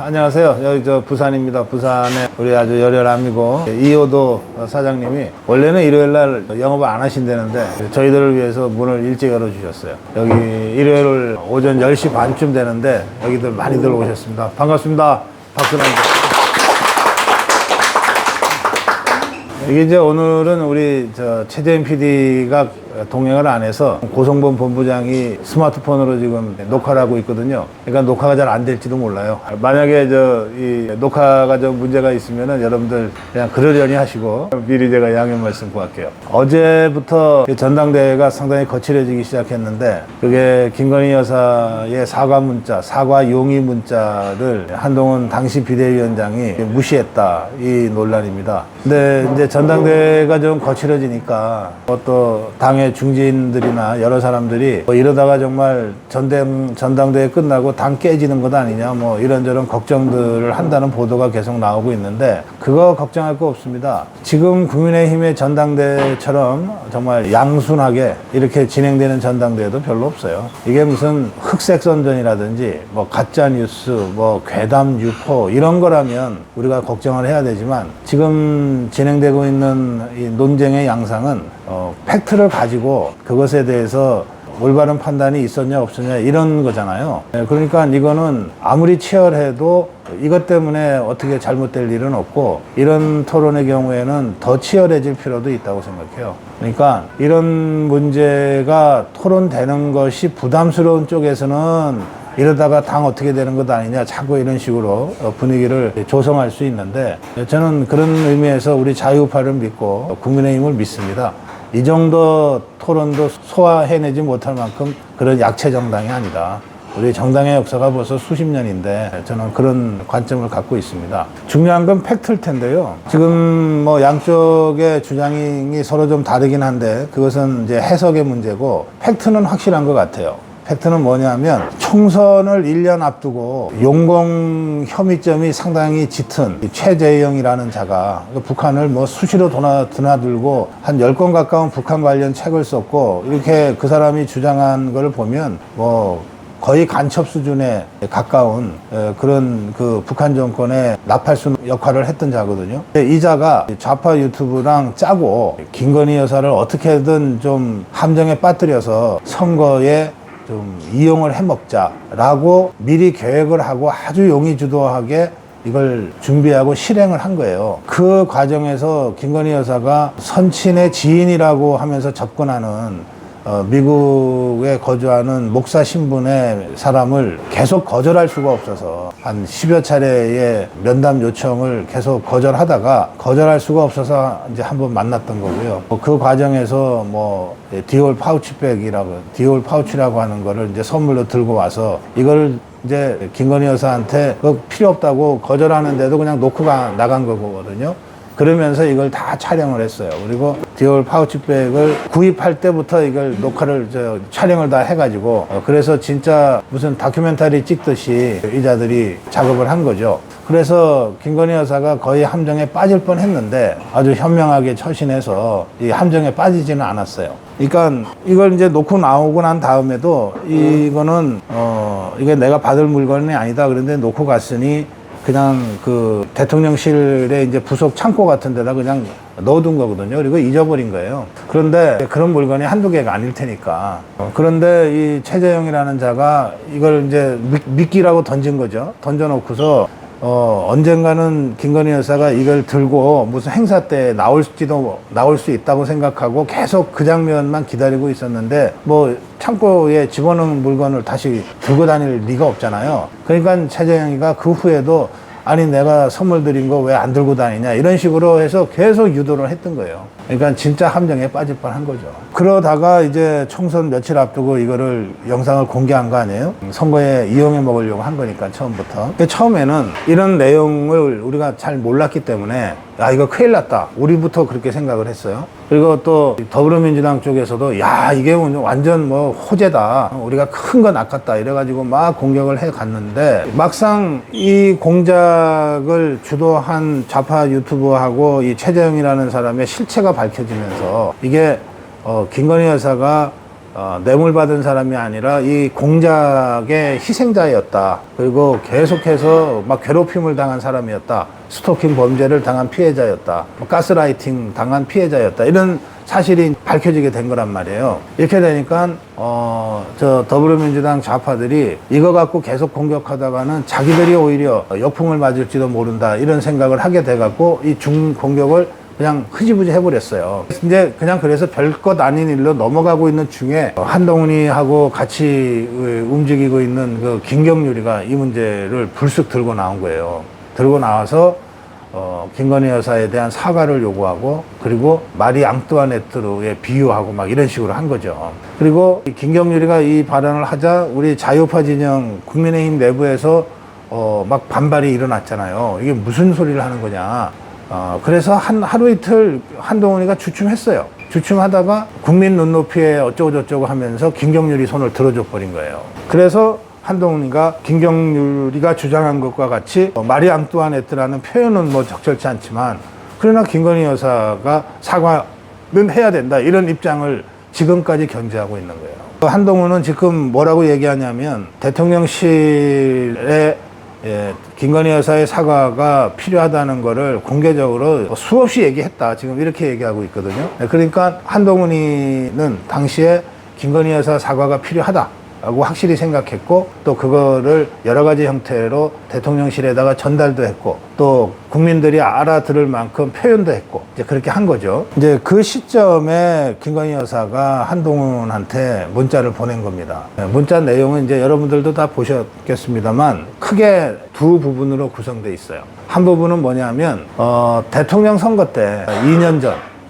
안녕하세요. 여기 부산입니다. 부산에 우리 아주 열혈남이고 이호도 사장님이 원래는 일요일날 영업을 안 하신다는데 저희들을 위해서 문을 일찍 열어주셨어요. 여기 일요일 오전 10시 반쯤 되는데 여기들 많이들 오셨습니다. 반갑습니다. 박수랑. 이게 이제 오늘은 우리 최재인 PD가 동행을 안 해서 고성범 본부장이 스마트폰으로 지금 녹화를 하고 있거든요. 그러니까 녹화가 잘 안 될지도 몰라요. 만약에 이 녹화가 좀 문제가 있으면은 여러분들 그냥 그러려니 하시고 미리 제가 양해 말씀 구할게요. 어제부터 전당대회가 상당히 거칠어지기 시작했는데 그게 김건희 여사의 사과 문자, 사과 용의 문자를 한동훈 당시 비대위원장이 무시했다, 이 논란입니다. 근데 이제 전당대회가 좀 거칠어지니까 또 당의 중진들이나 여러 사람들이 이러다가 정말 전당대회 끝나고 당 깨지는 것 아니냐 이런저런 걱정들을 한다는 보도가 계속 나오고 있는데 그거 걱정할 거 없습니다. 지금 국민의힘의 전당대회처럼 정말 양순하게 이렇게 진행되는 전당대회도 별로 없어요. 이게 무슨 흑색선전이라든지 가짜뉴스, 괴담 유포 이런 거라면 우리가 걱정을 해야 되지만 지금 진행되고 있는 이 논쟁의 양상은 팩트를 가지고 그것에 대해서 올바른 판단이 있었냐 없었냐 이런 거잖아요. 그러니까 이거는 아무리 치열해도 이것 때문에 어떻게 잘못될 일은 없고 이런 토론의 경우에는 더 치열해질 필요도 있다고 생각해요. 그러니까 이런 문제가 토론되는 것이 부담스러운 쪽에서는 이러다가 당 어떻게 되는 것 아니냐 자꾸 이런 식으로 분위기를 조성할 수 있는데 저는 그런 의미에서 우리 자유파를 믿고 국민의힘을 믿습니다. 이 정도 토론도 소화해내지 못할 만큼 그런 약체 정당이 아니다. 우리 정당의 역사가 벌써 수십 년인데 저는 그런 관점을 갖고 있습니다. 중요한 건 팩트일 텐데요. 지금 양쪽의 주장이 서로 좀 다르긴 한데 그것은 이제 해석의 문제고 팩트는 확실한 것 같아요. 팩트는 뭐냐면 총선을 1년 앞두고 용공 혐의점이 상당히 짙은 최재형이라는 자가 북한을 수시로 드나들고 한 10권 가까운 북한 관련 책을 썼고 이렇게 그 사람이 주장한 걸 보면 거의 간첩 수준에 가까운 그런 그 북한 정권의 나팔수 역할을 했던 자거든요. 이 자가 좌파 유튜브랑 짜고 김건희 여사를 어떻게든 좀 함정에 빠뜨려서 선거에 좀 이용을 해먹자라고 미리 계획을 하고 아주 용의주도하게 이걸 준비하고 실행을 한 거예요. 그 과정에서 김건희 여사가 선친의 지인이라고 하면서 접근하는 미국에 거주하는 목사 신분의 사람을 계속 거절할 수가 없어서 한 10여 차례의 면담 요청을 계속 거절하다가 거절할 수가 없어서 이제 한번 만났던 거고요. 그 과정에서 디올 파우치라고 하는 거를 이제 선물로 들고 와서 이걸 이제 김건희 여사한테 필요 없다고 거절하는데도 그냥 놓고 나간 거거든요. 그러면서 이걸 다 촬영을 했어요. 그리고 디올 파우치백을 구입할 때부터 이걸 녹화를 촬영을 다 해가지고 그래서 진짜 무슨 다큐멘터리 찍듯이 이자들이 작업을 한 거죠. 그래서 김건희 여사가 거의 함정에 빠질 뻔 했는데 아주 현명하게 처신해서 이 함정에 빠지지는 않았어요. 그러니까 이걸 이제 놓고 나오고 난 다음에도 이거는 이게 내가 받을 물건이 아니다. 그런데 놓고 갔으니 그냥 그 대통령실에 이제 부속 창고 같은 데다 그냥 넣어둔 거거든요. 그리고 잊어버린 거예요. 그런데 그런 물건이 한두 개가 아닐 테니까. 그런데 이 최재형이라는 자가 이걸 이제 미끼라고 던진 거죠. 던져놓고서 언젠가는 김건희 여사가 이걸 들고 무슨 행사 때 나올 수 있다고 생각하고 계속 그 장면만 기다리고 있었는데 창고에 집어넣은 물건을 다시 들고 다닐 리가 없잖아요. 그러니까 최재형이가 그 후에도 아니 내가 선물 드린 거 왜 안 들고 다니냐 이런 식으로 해서 계속 유도를 했던 거예요. 그러니까 진짜 함정에 빠질 뻔한 거죠. 그러다가 이제 총선 며칠 앞두고 이거를 영상을 공개한 거 아니에요? 선거에 이용해 먹으려고 한 거니까 처음부터. 처음에는 이런 내용을 우리가 잘 몰랐기 때문에 이거 큰일 났다. 우리부터 그렇게 생각을 했어요. 그리고 또 더불어민주당 쪽에서도 이게 완전 호재다. 우리가 큰 거 낚았다. 이래가지고 막 공격을 해 갔는데 막상 이 공작을 주도한 좌파 유튜버하고 이 최재형이라는 사람의 실체가 밝혀지면서 이게 김건희 여사가 뇌물 받은 사람이 아니라 이 공작의 희생자였다. 그리고 계속해서 막 괴롭힘을 당한 사람이었다. 스토킹 범죄를 당한 피해자였다. 가스라이팅 당한 피해자였다. 이런 사실이 밝혀지게 된 거란 말이에요. 이렇게 되니까 더불어민주당 좌파들이 이거 갖고 계속 공격하다가는 자기들이 오히려 역풍을 맞을지도 모른다. 이런 생각을 하게 돼갖고 이 중공격을 그냥 흐지부지 해버렸어요. 이제 그냥 그래서 별것 아닌 일로 넘어가고 있는 중에 한동훈이하고 같이 움직이고 있는 그 김경률이가 이 문제를 불쑥 들고 나온 거예요. 들고 나와서 김건희 여사에 대한 사과를 요구하고, 그리고 마리 앙뚜아네트로에 비유하고 막 이런 식으로 한 거죠. 그리고 김경률이가 이 발언을 하자 우리 자유파 진영 국민의힘 내부에서 막 반발이 일어났잖아요. 이게 무슨 소리를 하는 거냐. 그래서 하루 이틀 한동훈이가 주춤했어요. 주춤하다가 국민 눈높이에 어쩌고저쩌고 하면서 김경률이 손을 들어줘 버린 거예요. 그래서 한동훈이가 김경률이가 주장한 것과 같이 마리 앙뚜아네트라는 표현은 뭐 적절치 않지만, 그러나 김건희 여사가 사과는 해야 된다, 이런 입장을 지금까지 견지하고 있는 거예요. 한동훈은 지금 뭐라고 얘기하냐면 대통령실에 김건희 여사의 사과가 필요하다는 거를 공개적으로 수없이 얘기했다, 지금 이렇게 얘기하고 있거든요. 그러니까 한동훈이는 당시에 김건희 여사 사과가 필요하다 라고 확실히 생각했고, 또 그거를 여러 가지 형태로 대통령실에다가 전달도 했고, 또 국민들이 알아들을 만큼 표현도 했고, 이제 그렇게 한 거죠. 이제 그 시점에 김건희 여사가 한동훈한테 문자를 보낸 겁니다. 문자 내용은 이제 여러분들도 다 보셨겠습니다만 크게 두 부분으로 구성되어 있어요. 한 부분은 뭐냐면 대통령 선거 때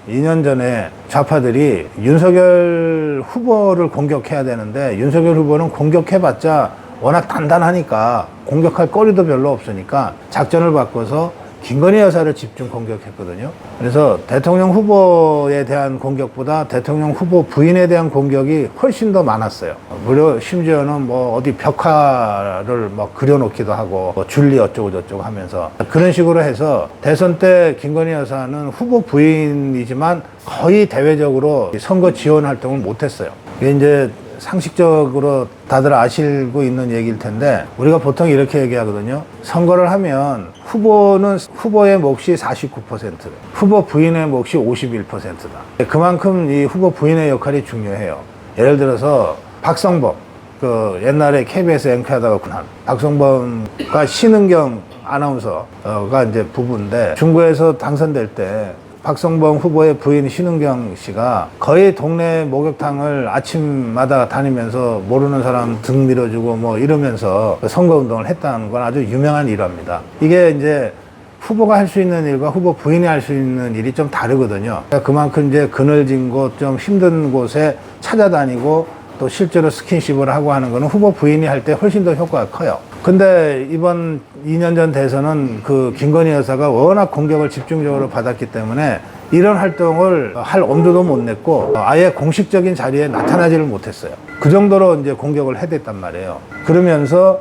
2년 전에 좌파들이 윤석열 후보를 공격해야 되는데, 윤석열 후보는 공격해봤자 워낙 단단하니까 공격할 거리도 별로 없으니까 작전을 바꿔서 김건희 여사를 집중 공격했거든요. 그래서 대통령 후보에 대한 공격보다 대통령 후보 부인에 대한 공격이 훨씬 더 많았어요. 무려 심지어는 뭐 어디 벽화를 막 그려놓기도 하고 뭐 줄리 어쩌고저쩌고 하면서 그런 식으로 해서 대선 때 김건희 여사는 후보 부인이지만 거의 대외적으로 선거 지원 활동을 못했어요. 이게 이제 상식적으로 다들 아시고 있는 얘기일 텐데, 우리가 보통 이렇게 얘기하거든요. 선거를 하면 후보의 몫이 49%, 후보 부인의 몫이 51%다. 그만큼 이 후보 부인의 역할이 중요해요. 예를 들어서 박성범, 그 옛날에 KBS 앵커 하다가 군한 박성범과 신은경 아나운서가 이제 부부인데, 중구에서 당선될 때 박성범 후보의 부인 신은경 씨가 거의 동네 목욕탕을 아침마다 다니면서 모르는 사람 등 밀어주고 뭐 이러면서 선거운동을 했다는 건 아주 유명한 일화입니다. 이게 이제 후보가 할 수 있는 일과 후보 부인이 할 수 있는 일이 좀 다르거든요. 그만큼 이제 그늘진 곳, 좀 힘든 곳에 찾아다니고 또 실제로 스킨십을 하고 하는 거는 후보 부인이 할 때 훨씬 더 효과가 커요. 근데 이번 2년 전 대선은 그 김건희 여사가 워낙 공격을 집중적으로 받았기 때문에 이런 활동을 할 엄두도 못 냈고 아예 공식적인 자리에 나타나지를 못했어요. 그 정도로 이제 공격을 해댔단 말이에요. 그러면서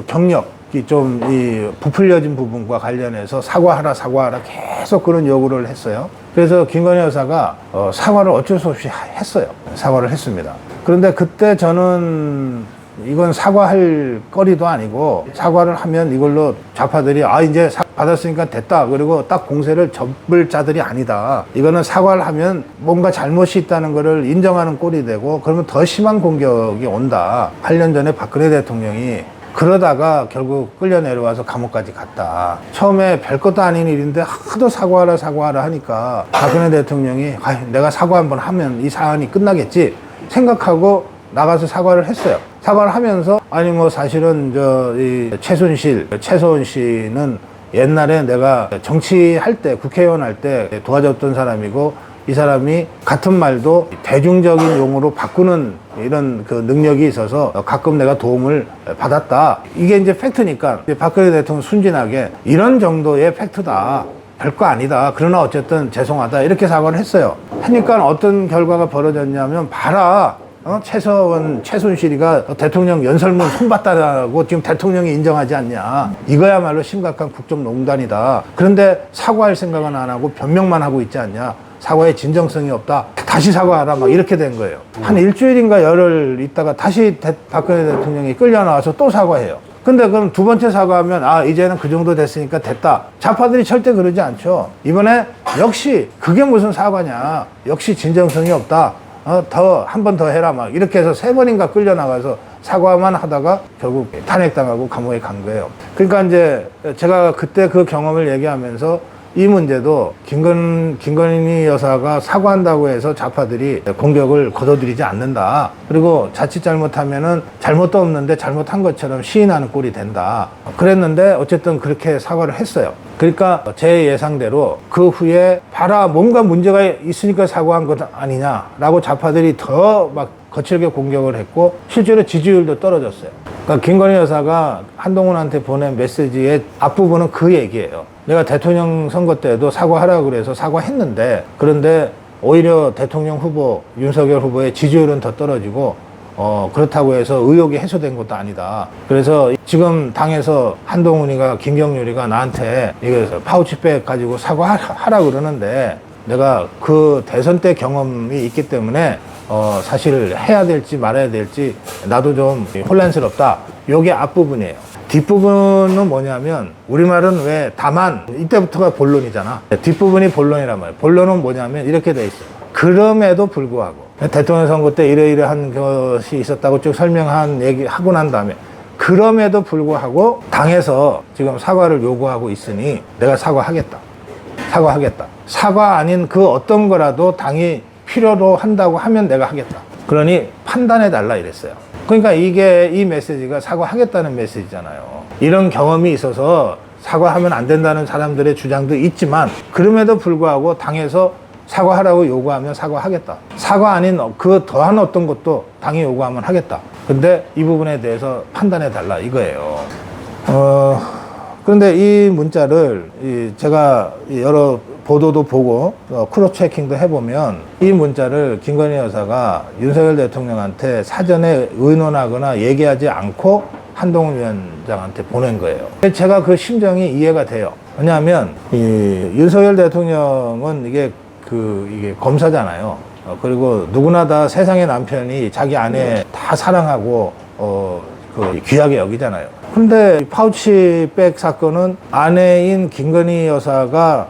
경력이 좀 부풀려진 부분과 관련해서 사과하라 계속 그런 요구를 했어요. 그래서 김건희 여사가 사과를 어쩔 수 없이 했어요. 사과를 했습니다. 그런데 그때 저는 이건 사과할 거리도 아니고, 사과를 하면 이걸로 좌파들이 이제 받았으니까 됐다, 그리고 딱 공세를 접을 자들이 아니다, 이거는 사과를 하면 뭔가 잘못이 있다는 거를 인정하는 꼴이 되고, 그러면 더 심한 공격이 온다. 8년 전에 박근혜 대통령이 그러다가 결국 끌려 내려와서 감옥까지 갔다. 처음에 별것도 아닌 일인데 하도 사과하라 하니까 박근혜 대통령이 내가 사과 한번 하면 이 사안이 끝나겠지 생각하고 나가서 사과를 했어요. 사과를 하면서 사실은 최소원 씨는 옛날에 내가 정치할 때, 국회의원 할 때 도와줬던 사람이고, 이 사람이 같은 말도 대중적인 용어로 바꾸는 이런 그 능력이 있어서 가끔 내가 도움을 받았다. 이게 이제 팩트니까 박근혜 대통령 순진하게 이런 정도의 팩트다, 별거 아니다, 그러나 어쨌든 죄송하다, 이렇게 사과를 했어요. 하니까 어떤 결과가 벌어졌냐면, 봐라, 최순실이가 대통령 연설문 손봤다라고 지금 대통령이 인정하지 않냐. 이거야말로 심각한 국정농단이다. 그런데 사과할 생각은 안 하고 변명만 하고 있지 않냐. 사과의 진정성이 없다. 다시 사과하라. 막 이렇게 된 거예요. 한 일주일인가 열흘 있다가 다시 박근혜 대통령이 끌려 나와서 또 사과해요. 근데 그럼 두 번째 사과하면 아 이제는 그 정도 됐으니까 됐다. 좌파들이 절대 그러지 않죠. 이번에 역시 그게 무슨 사과냐. 역시 진정성이 없다. 더 한 번 더 해라. 막 이렇게 해서 3번인가 끌려 나가서 사과만 하다가 결국 탄핵당하고 감옥에 간 거예요. 그러니까 이제 제가 그때 그 경험을 얘기하면서 이 문제도 김건희 여사가 사과한다고 해서 좌파들이 공격을 거둬들이지 않는다. 그리고 자칫 잘못하면은 잘못도 없는데 잘못한 것처럼 시인하는 꼴이 된다. 그랬는데 어쨌든 그렇게 사과를 했어요. 그러니까 제 예상대로 그 후에 봐라 뭔가 문제가 있으니까 사과한 것 아니냐라고 좌파들이 더 막 거칠게 공격을 했고 실제로 지지율도 떨어졌어요. 그러니까 김건희 여사가 한동훈한테 보낸 메시지의 앞부분은 그 얘기예요. 내가 대통령 선거 때도 사과하라고 그래서 사과했는데 그런데 오히려 대통령 후보 윤석열 후보의 지지율은 더 떨어지고 그렇다고 해서 의혹이 해소된 것도 아니다. 그래서 지금 당에서 한동훈이가 김경률이가 나한테 이거 파우치백 가지고 사과하라 그러는데 내가 그 대선 때 경험이 있기 때문에 사실 해야 될지 말아야 될지 나도 좀 혼란스럽다. 요게 앞부분이에요. 뒷부분은 뭐냐면 우리말은 왜 다만 이때부터가 본론이잖아. 뒷부분이 본론이란 말이에요. 본론은 뭐냐면 이렇게 돼 있어요. 그럼에도 불구하고 대통령 선거 때 이러이러한 것이 있었다고 쭉 설명한 얘기 하고 난 다음에 그럼에도 불구하고 당에서 지금 사과를 요구하고 있으니 내가 사과하겠다. 사과 아닌 그 어떤 거라도 당이 필요로 한다고 하면 내가 하겠다. 그러니 판단해 달라 이랬어요. 그러니까 이게 이 메시지가 사과하겠다는 메시지잖아요. 이런 경험이 있어서 사과하면 안 된다는 사람들의 주장도 있지만 그럼에도 불구하고 당에서 사과하라고 요구하면 사과하겠다. 사과 아닌 그 더한 어떤 것도 당이 요구하면 하겠다. 근데 이 부분에 대해서 판단해 달라 이거예요. 그런데 이 문자를 제가 여러 보도도 보고 크로스 체킹도 해보면 이 문자를 김건희 여사가 윤석열 대통령한테 사전에 의논하거나 얘기하지 않고 한동훈 위원장한테 보낸 거예요. 제가 그 심정이 이해가 돼요. 왜냐하면 윤석열 대통령은 이게 검사잖아요. 그리고 누구나 다 세상의 남편이 자기 아내 다 사랑하고 귀하게 여기잖아요. 근데 파우치백 사건은 아내인 김건희 여사가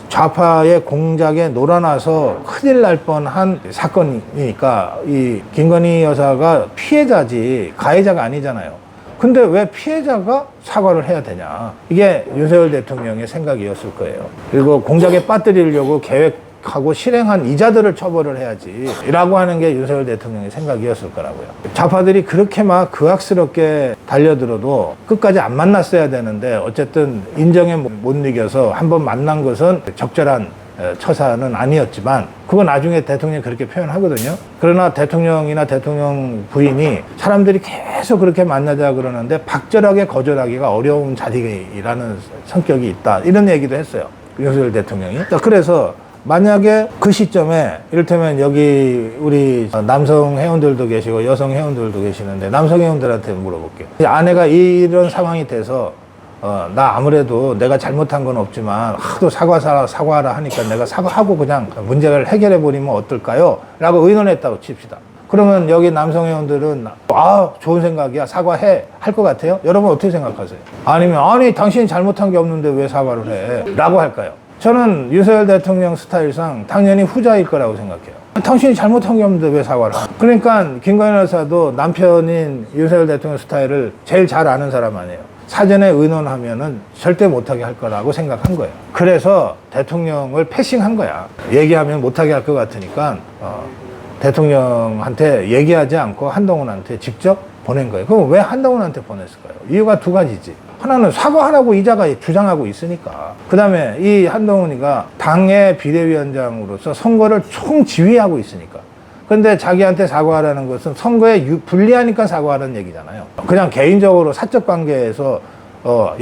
좌파의 공작에 놀아나서 큰일 날 뻔한 사건이니까 이 김건희 여사가 피해자지 가해자가 아니잖아요. 근데 왜 피해자가 사과를 해야 되냐. 이게 윤석열 대통령의 생각이었을 거예요. 그리고 공작에 빠뜨리려고 계획하고 실행한 이자들을 처벌을 해야지 라고 하는 게 윤석열 대통령의 생각이었을 거라고요. 좌파들이 그렇게 막 극악스럽게 달려들어도 끝까지 안 만났어야 되는데 어쨌든 인정에 못 이겨서 한번 만난 것은 적절한 처사는 아니었지만 그거 나중에 대통령이 그렇게 표현하거든요. 그러나 대통령이나 대통령 부인이 사람들이 계속 그렇게 만나자 그러는데 박절하게 거절하기가 어려운 자리라는 성격이 있다. 이런 얘기도 했어요. 윤석열 대통령이. 그래서 만약에 그 시점에 이를테면 여기 우리 남성 회원들도 계시고 여성 회원들도 계시는데 남성 회원들한테 물어볼게요. 아내가 이런 상황이 돼서 나 아무래도 내가 잘못한 건 없지만 하도 사과하라 하니까 내가 사과하고 그냥 문제를 해결해 버리면 어떨까요? 라고 의논했다고 칩시다. 그러면 여기 남성 회원들은 좋은 생각이야 사과해 할 것 같아요? 여러분 어떻게 생각하세요? 아니면 아니 당신이 잘못한 게 없는데 왜 사과를 해? 라고 할까요? 저는 윤석열 대통령 스타일상 당연히 후자일 거라고 생각해요. 당신이 잘못한 게 없는데 왜 사과를 해? 그러니까 김건희 여사도 남편인 윤석열 대통령 스타일을 제일 잘 아는 사람 아니에요. 사전에 의논하면은 절대 못하게 할 거라고 생각한 거예요. 그래서 대통령을 패싱한 거야. 얘기하면 못하게 할 것 같으니까 대통령한테 얘기하지 않고 한동훈한테 직접 보낸 거예요. 그럼 왜 한동훈한테 보냈을까요? 이유가 두 가지지. 하나는 사과하라고 이자가 주장하고 있으니까. 그 다음에 이 한동훈이가 당의 비대위원장으로서 선거를 총지휘하고 있으니까. 근데 자기한테 사과하라는 것은 선거에 불리하니까 사과하라는 얘기잖아요. 그냥 개인적으로 사적 관계에서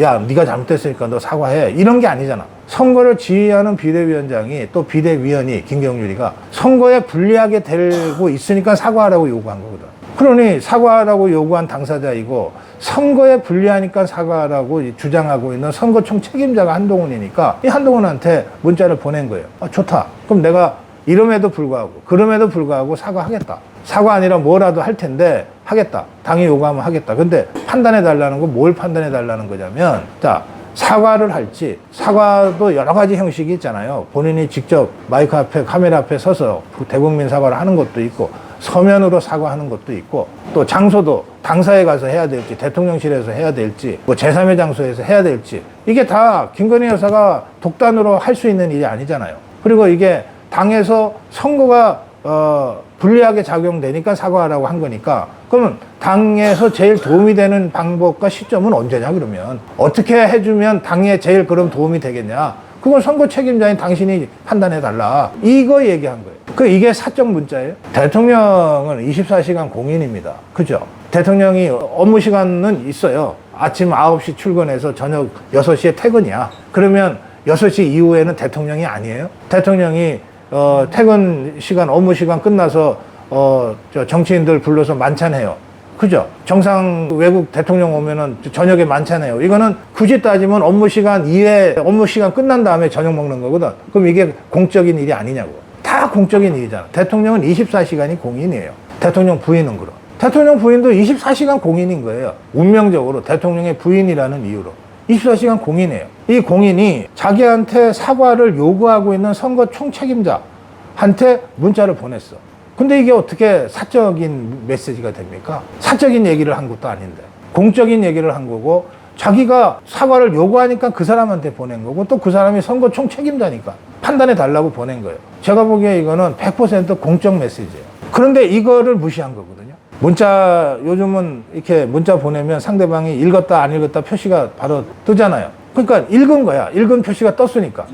야 네가 잘못했으니까 너 사과해 이런 게 아니잖아. 선거를 지휘하는 비대위원장이 또 비대위원이 김경률이가 선거에 불리하게 되고 있으니까 사과하라고 요구한 거거든. 그러니 사과하라고 요구한 당사자이고 선거에 불리하니까 사과하라고 주장하고 있는 선거총 책임자가 한동훈이니까 이 한동훈한테 문자를 보낸 거예요. 좋다. 그럼 내가 이름에도 불구하고 그럼에도 불구하고 사과하겠다. 사과 아니라 뭐라도 할 텐데 하겠다. 당이 요구하면 하겠다. 근데 판단해 달라는 거 뭘 판단해 달라는 거냐면 자, 사과를 할지, 사과도 여러 가지 형식이 있잖아요. 본인이 직접 마이크 앞에, 카메라 앞에 서서 대국민 사과를 하는 것도 있고, 서면으로 사과하는 것도 있고, 또 장소도 당사에 가서 해야 될지, 대통령실에서 해야 될지, 뭐 제3의 장소에서 해야 될지, 이게 다 김건희 여사가 독단으로 할 수 있는 일이 아니잖아요. 그리고 이게 당에서 선거가 불리하게 작용되니까 사과하라고 한 거니까, 그러면 당에서 제일 도움이 되는 방법과 시점은 언제냐 그러면 어떻게 해주면 당에 제일 그럼 도움이 되겠냐, 그건 선거 책임자인 당신이 판단해 달라, 이거 얘기한 거예요. 이게 사적 문자예요. 대통령은 24시간 공인입니다. 그죠? 대통령이 업무 시간은 있어요. 아침 9시 출근해서 저녁 6시에 퇴근이야. 그러면 6시 이후에는 대통령이 아니에요? 대통령이 퇴근 시간, 업무 시간 끝나서 정치인들 불러서 만찬해요. 그죠? 정상 외국 대통령 오면은 저녁에 만찬해요. 이거는 굳이 따지면 업무 시간 이외에, 업무 시간 끝난 다음에 저녁 먹는 거거든. 그럼 이게 공적인 일이 아니냐고. 다 공적인 일이잖아. 대통령은 24시간이 공인이에요. 대통령 부인은 그럼. 대통령 부인도 24시간 공인인 거예요. 운명적으로 대통령의 부인이라는 이유로. 24시간 공인이에요. 이 공인이 자기한테 사과를 요구하고 있는 선거 총책임자한테 문자를 보냈어. 근데 이게 어떻게 사적인 메시지가 됩니까? 사적인 얘기를 한 것도 아닌데. 공적인 얘기를 한 거고, 자기가 사과를 요구하니까 그 사람한테 보낸 거고, 또 그 사람이 선거 총책임자니까 판단해 달라고 보낸 거예요. 제가 보기에 이거는 100% 공적 메시지예요. 그런데 이거를 무시한 거거든요. 문자, 요즘은 이렇게 문자 보내면 상대방이 읽었다 안 읽었다 표시가 바로 뜨잖아요. 그러니까 읽은 거야. 읽은 표시가 떴으니까.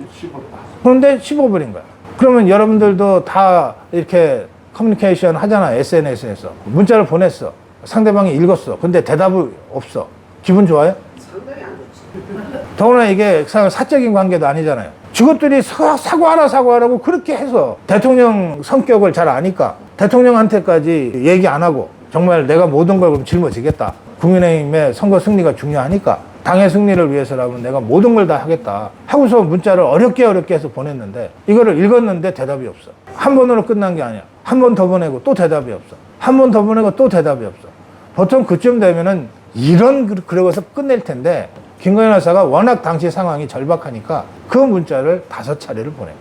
그런데 씹어버린 거야. 그러면 여러분들도 다 이렇게 커뮤니케이션 하잖아. SNS에서 문자를 보냈어. 상대방이 읽었어. 근데 대답이 없어. 기분 좋아요? 상당히 안 좋지. 더구나 이게 사적인 관계도 아니잖아요. 저것들이 사과하라고 그렇게 해서 대통령 성격을 잘 아니까 대통령한테까지 얘기 안 하고 정말 내가 모든 걸 그럼 짊어지겠다. 국민의힘의 선거 승리가 중요하니까 당의 승리를 위해서라면 내가 모든 걸 다 하겠다 하고서 문자를 어렵게 해서 보냈는데, 이거를 읽었는데 대답이 없어. 한 번으로 끝난 게 아니야. 한 번 더 보내고 또 대답이 없어. 한 번 더 보내고 또 대답이 없어. 보통 그쯤 되면은 그러고서 끝낼 텐데, 김건희 여사가 워낙 당시 상황이 절박하니까 그 문자를 5차례를 보낸 거예요.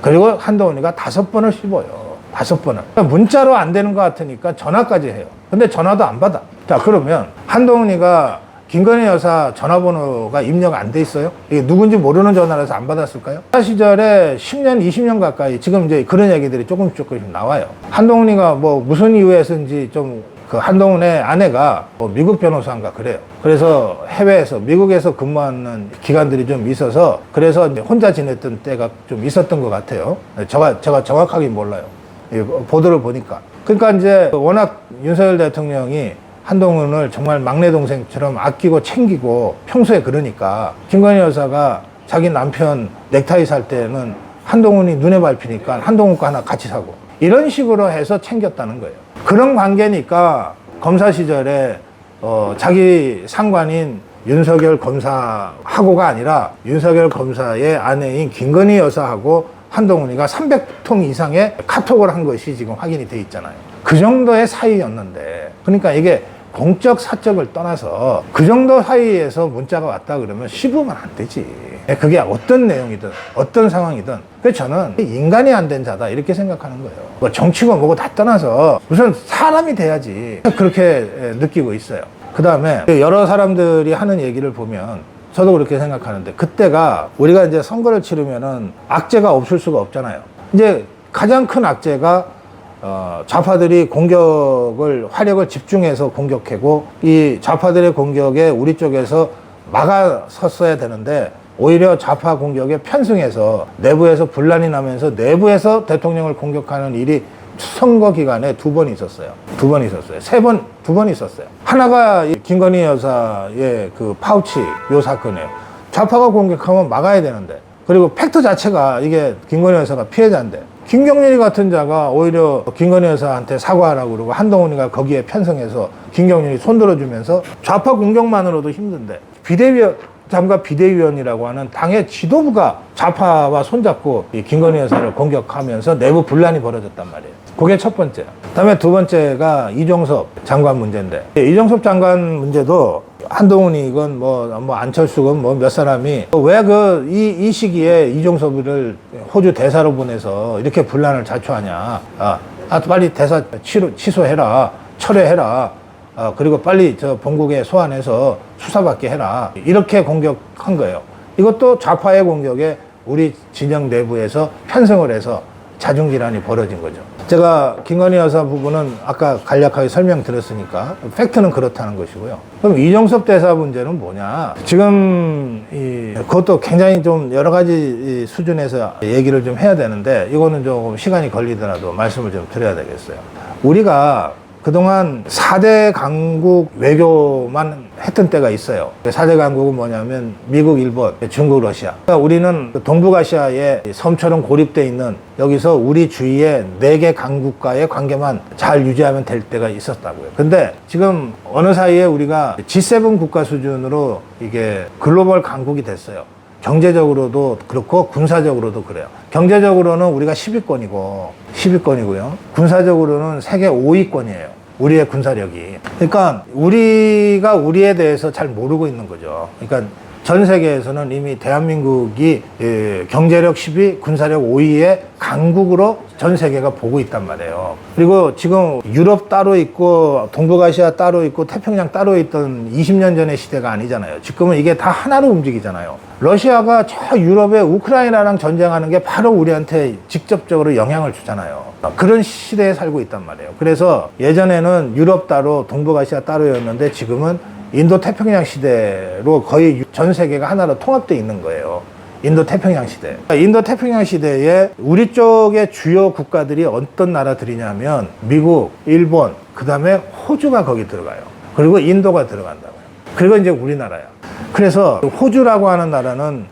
그리고 한동훈이가 5번을 씹어요. 5번을. 그러니까 문자로 안 되는 것 같으니까 전화까지 해요. 근데 전화도 안 받아. 자, 그러면 한동훈이가 김건희 여사 전화번호가 입력 안 돼 있어요? 이게 누군지 모르는 전화라서 안 받았을까요? 그 시절에 10년, 20년 가까이 지금 이제 그런 얘기들이 조금씩 나와요. 한동훈이가 뭐 무슨 이유에서인지 그 한동훈의 아내가 뭐 미국 변호사인가 그래요. 그래서 해외에서, 미국에서 근무하는 기간들이 좀 있어서 그래서 혼자 지냈던 때가 좀 있었던 것 같아요. 제가 정확하게 몰라요. 보도를 보니까. 그러니까 이제 워낙 윤석열 대통령이 한동훈을 정말 막내 동생처럼 아끼고 챙기고 평소에 그러니까 김건희 여사가 자기 남편 넥타이 살 때는 한동훈이 눈에 밟히니까 한동훈 거 하나 같이 사고, 이런 식으로 해서 챙겼다는 거예요. 그런 관계니까 검사 시절에 자기 상관인 윤석열 검사하고가 아니라 윤석열 검사의 아내인 김건희 여사하고 한동훈이가 300통 이상의 카톡을 한 것이 지금 확인이 돼 있잖아요. 그 정도의 사이였는데, 그러니까 이게 공적 사적을 떠나서 그 정도 사이에서 문자가 왔다 그러면 씹으면 안 되지. 그게 어떤 내용이든 어떤 상황이든. 그래서 저는 인간이 안 된 자다 이렇게 생각하는 거예요. 뭐 정치고 뭐고 다 떠나서 우선 사람이 돼야지, 그렇게 느끼고 있어요. 그 다음에 여러 사람들이 하는 얘기를 보면 저도 그렇게 생각하는데, 그때가 우리가 이제 선거를 치르면은 악재가 없을 수가 없잖아요. 이제 가장 큰 악재가 좌파들이 화력을 집중해서 공격하고, 이 좌파들의 공격에 우리 쪽에서 막아섰어야 되는데 오히려 좌파 공격에 편승해서 내부에서 분란이 나면서 내부에서 대통령을 공격하는 일이 선거 기간에 2번 있었어요. 2번 있었어요. 2번 있었어요. 하나가 김건희 여사의 그 파우치 요 사건이에요. 좌파가 공격하면 막아야 되는데 그리고 팩트 자체가 이게 김건희 여사가 피해자인데 김경률이 같은 자가 오히려 김건희 여사한테 사과하라고 그러고 한동훈이가 거기에 편성해서 김경률이 손들어주면서 좌파 공격만으로도 힘든데 비대위원 장관 비대위원이라고 하는 당의 지도부가 좌파와 손잡고 이 김건희 여사를 공격하면서 내부 분란이 벌어졌단 말이에요. 그게 첫 번째. 그다음에 두 번째가 이종섭 장관 문제인데 이종섭 장관 문제도 한동훈이건 뭐 안철수건 뭐 몇 사람이 왜 이 시기에 이종섭을 호주 대사로 보내서 이렇게 분란을 자초하냐. 빨리 대사 취소해라. 철회해라. 그리고 빨리 저 본국에 소환해서 수사받게 해라. 이렇게 공격한 거예요. 이것도 좌파의 공격에 우리 진영 내부에서 편성을 해서 자중질환이 벌어진 거죠. 제가 김건희 여사 부분은 아까 간략하게 설명드렸으니까 팩트는 그렇다는 것이고요. 그럼 이종섭 대사 문제는 뭐냐? 지금 그것도 굉장히 좀 여러 가지 수준에서 얘기를 좀 해야 되는데 이거는 조금 시간이 걸리더라도 말씀을 좀 드려야 되겠어요. 우리가 그동안 4대 강국 외교만 했던 때가 있어요. 4대 강국은 뭐냐면 미국, 일본, 중국, 러시아. 그러니까 우리는 동북아시아의 섬처럼 고립되어 있는 여기서 우리 주위에 4개 강국과의 관계만 잘 유지하면 될 때가 있었다고요. 근데 지금 어느 사이에 우리가 G7 국가 수준으로 이게 글로벌 강국이 됐어요. 경제적으로도 그렇고 군사적으로도 그래요. 경제적으로는 우리가 10위권이고요. 군사적으로는 세계 5위권이에요. 우리의 군사력이. 그러니까 우리가 우리에 대해서 잘 모르고 있는 거죠. 그러니까 전 세계에서는 이미 대한민국이 경제력 10위, 군사력 5위의 강국으로 전 세계가 보고 있단 말이에요. 그리고 지금 유럽 따로 있고 동북아시아 따로 있고 태평양 따로 있던 20년 전의 시대가 아니잖아요. 지금은 이게 다 하나로 움직이잖아요. 러시아가 저 유럽에 우크라이나랑 전쟁하는 게 바로 우리한테 직접적으로 영향을 주잖아요. 그런 시대에 살고 있단 말이에요. 그래서 예전에는 유럽 따로 동북아시아 따로였는데 지금은 인도 태평양 시대로 거의 전 세계가 하나로 통합되어 있는 거예요. 인도 태평양 시대. 인도 태평양 시대에 우리 쪽의 주요 국가들이 어떤 나라들이냐면 미국, 일본, 그 다음에 호주가 거기 들어가요. 그리고 인도가 들어간다고요. 그리고 이제 우리나라야. 그래서 호주라고 하는 나라는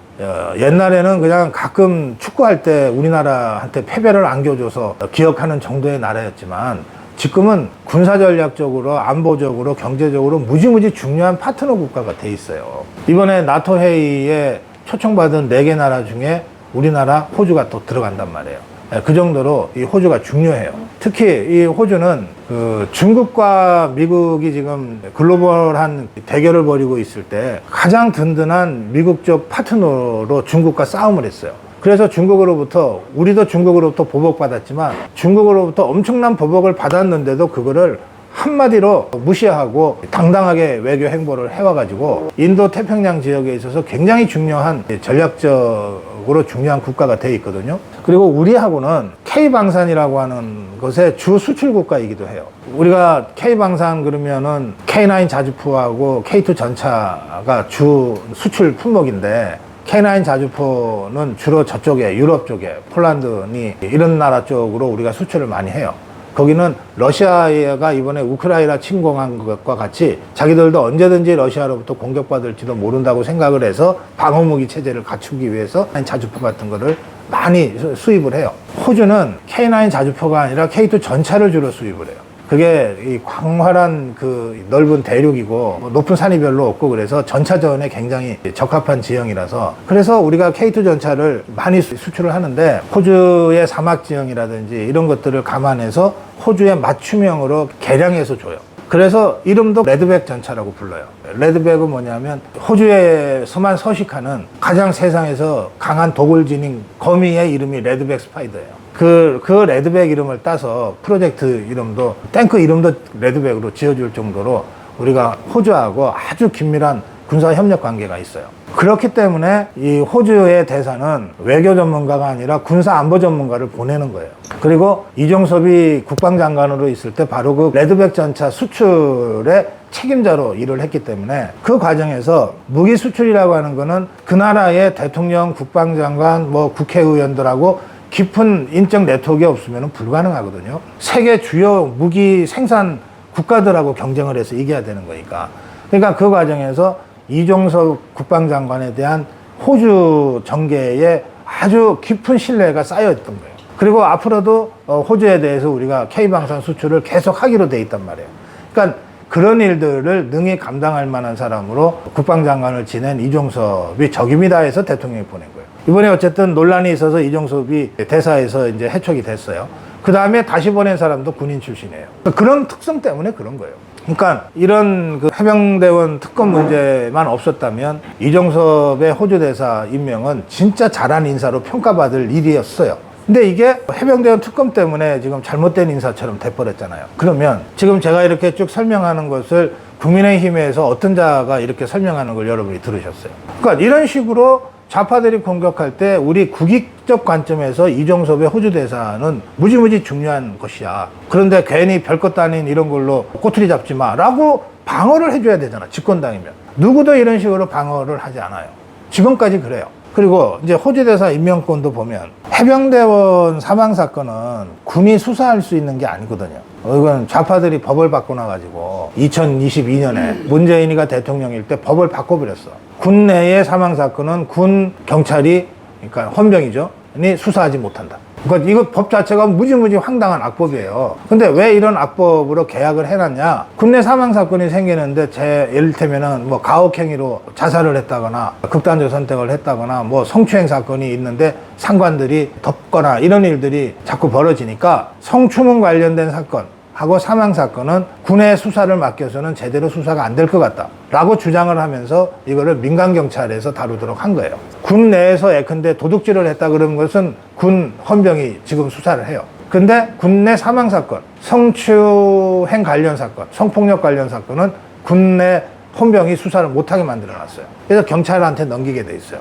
옛날에는 그냥 가끔 축구할 때 우리나라한테 패배를 안겨줘서 기억하는 정도의 나라였지만 지금은 군사전략적으로 안보적으로 경제적으로 무지무지 중요한 파트너 국가가 돼 있어요. 이번에 나토 회의에 초청받은 4개 나라 중에 우리나라 호주가 또 들어간단 말이에요. 그 정도로 이 호주가 중요해요. 특히 이 호주는 중국과 미국이 지금 글로벌한 대결을 벌이고 있을 때 가장 든든한 미국 쪽 파트너로 중국과 싸움을 했어요. 그래서 중국으로부터 우리도 중국으로부터 보복받았지만 중국으로부터 엄청난 보복을 받았는데도 그거를 한마디로 무시하고 당당하게 외교 행보를 해와가지고 인도 태평양 지역에 있어서 굉장히 중요한 전략적으로 중요한 국가가 돼 있거든요. 그리고 우리하고는 K방산이라고 하는 것의 주 수출 국가이기도 해요. 우리가 K방산 그러면은 K9 자주포하고 K2 전차가 주 수출 품목인데 K9 자주포는 주로 저쪽에 유럽 쪽에 폴란드니 이런 나라 쪽으로 우리가 수출을 많이 해요. 거기는 러시아가 이번에 우크라이나 침공한 것과 같이 자기들도 언제든지 러시아로부터 공격받을지도 모른다고 생각을 해서 방어무기 체제를 갖추기 위해서 자주포 같은 거를 많이 수입을 해요. 호주는 K9 자주포가 아니라 K2 전차를 주로 수입을 해요. 그게 이 광활한 그 넓은 대륙이고 높은 산이 별로 없고 그래서 전차전에 굉장히 적합한 지형이라서 그래서 우리가 K2 전차를 많이 수출을 하는데 호주의 사막 지형이라든지 이런 것들을 감안해서 호주의 맞춤형으로 개량해서 줘요. 그래서 이름도 레드백 전차라고 불러요. 레드백은 뭐냐면 호주에서만 서식하는 가장 세상에서 강한 독을 지닌 거미의 이름이 레드백 스파이더예요. 그 레드백 이름을 따서 프로젝트 이름도 탱크 이름도 레드백으로 지어줄 정도로 우리가 호주하고 아주 긴밀한 군사 협력 관계가 있어요. 그렇기 때문에 이 호주의 대사는 외교 전문가가 아니라 군사 안보 전문가를 보내는 거예요. 그리고 이종섭이 국방장관으로 있을 때 바로 그 레드백 전차 수출의 책임자로 일을 했기 때문에 그 과정에서 무기 수출이라고 하는 거는 그 나라의 대통령, 국방장관, 뭐 국회의원들하고 깊은 인적 네트워크가 없으면 불가능하거든요. 세계 주요 무기 생산 국가들하고 경쟁을 해서 이겨야 되는 거니까. 그러니까 그 과정에서 이종섭 국방장관에 대한 호주 정계에 아주 깊은 신뢰가 쌓여있던 거예요. 그리고 앞으로도 호주에 대해서 우리가 K방산 수출을 계속 하기로 돼 있단 말이에요. 그러니까 그런 일들을 능히 감당할 만한 사람으로 국방장관을 지낸 이종섭이 적임이다 해서 대통령이 보낸 거예요. 이번에 어쨌든 논란이 있어서 이종섭이 대사에서 이제 해촉이 됐어요. 그 다음에 다시 보낸 사람도 군인 출신이에요. 그런 특성 때문에 그런 거예요. 그러니까 이런 그 해병대원 특검 문제만 없었다면 이종섭의 호주 대사 임명은 진짜 잘한 인사로 평가받을 일이었어요. 근데 이게 해병대원 특검 때문에 지금 잘못된 인사처럼 돼버렸잖아요. 그러면 지금 제가 이렇게 쭉 설명하는 것을 국민의힘에서 어떤 자가 이렇게 설명하는 걸 여러분이 들으셨어요. 그러니까 이런 식으로 좌파들이 공격할 때 우리 국익적 관점에서 이종섭의 호주 대사는 무지무지 중요한 것이야. 그런데 괜히 별것도 아닌 이런 걸로 꼬투리 잡지 마 라고 방어를 해줘야 되잖아. 집권당이면. 누구도 이런 식으로 방어를 하지 않아요. 지금까지 그래요. 그리고 이제 호주 대사 임명권도 보면 해병대원 사망 사건은 군이 수사할 수 있는 게 아니거든요. 이건 좌파들이 법을 바꿔놔가지고 2022년에 문재인이가 대통령일 때 법을 바꿔버렸어. 군 내의 사망 사건은 군 경찰이, 그러니까 헌병이죠, 니 수사하지 못한다. 그러니까 이거 법 자체가 무지무지 황당한 악법이에요. 근데 왜 이런 악법으로 계약을 해놨냐? 군내 사망 사건이 생기는데 예를테면은 뭐 가혹행위로 자살을 했다거나 극단적 선택을 했다거나 뭐 성추행 사건이 있는데 상관들이 덮거나 이런 일들이 자꾸 벌어지니까 성추문 관련된 사건 하고 사망 사건은 군의 수사를 맡겨서는 제대로 수사가 안 될 것 같다 라고 주장을 하면서 이거를 민간경찰에서 다루도록 한 거예요. 군 내에서 예컨대 도둑질을 했다 그런 것은 군 헌병이 지금 수사를 해요. 근데 군 내 사망 사건, 성추행 관련 사건, 성폭력 관련 사건은 군 내 헌병이 수사를 못하게 만들어놨어요. 그래서 경찰한테 넘기게 돼 있어요.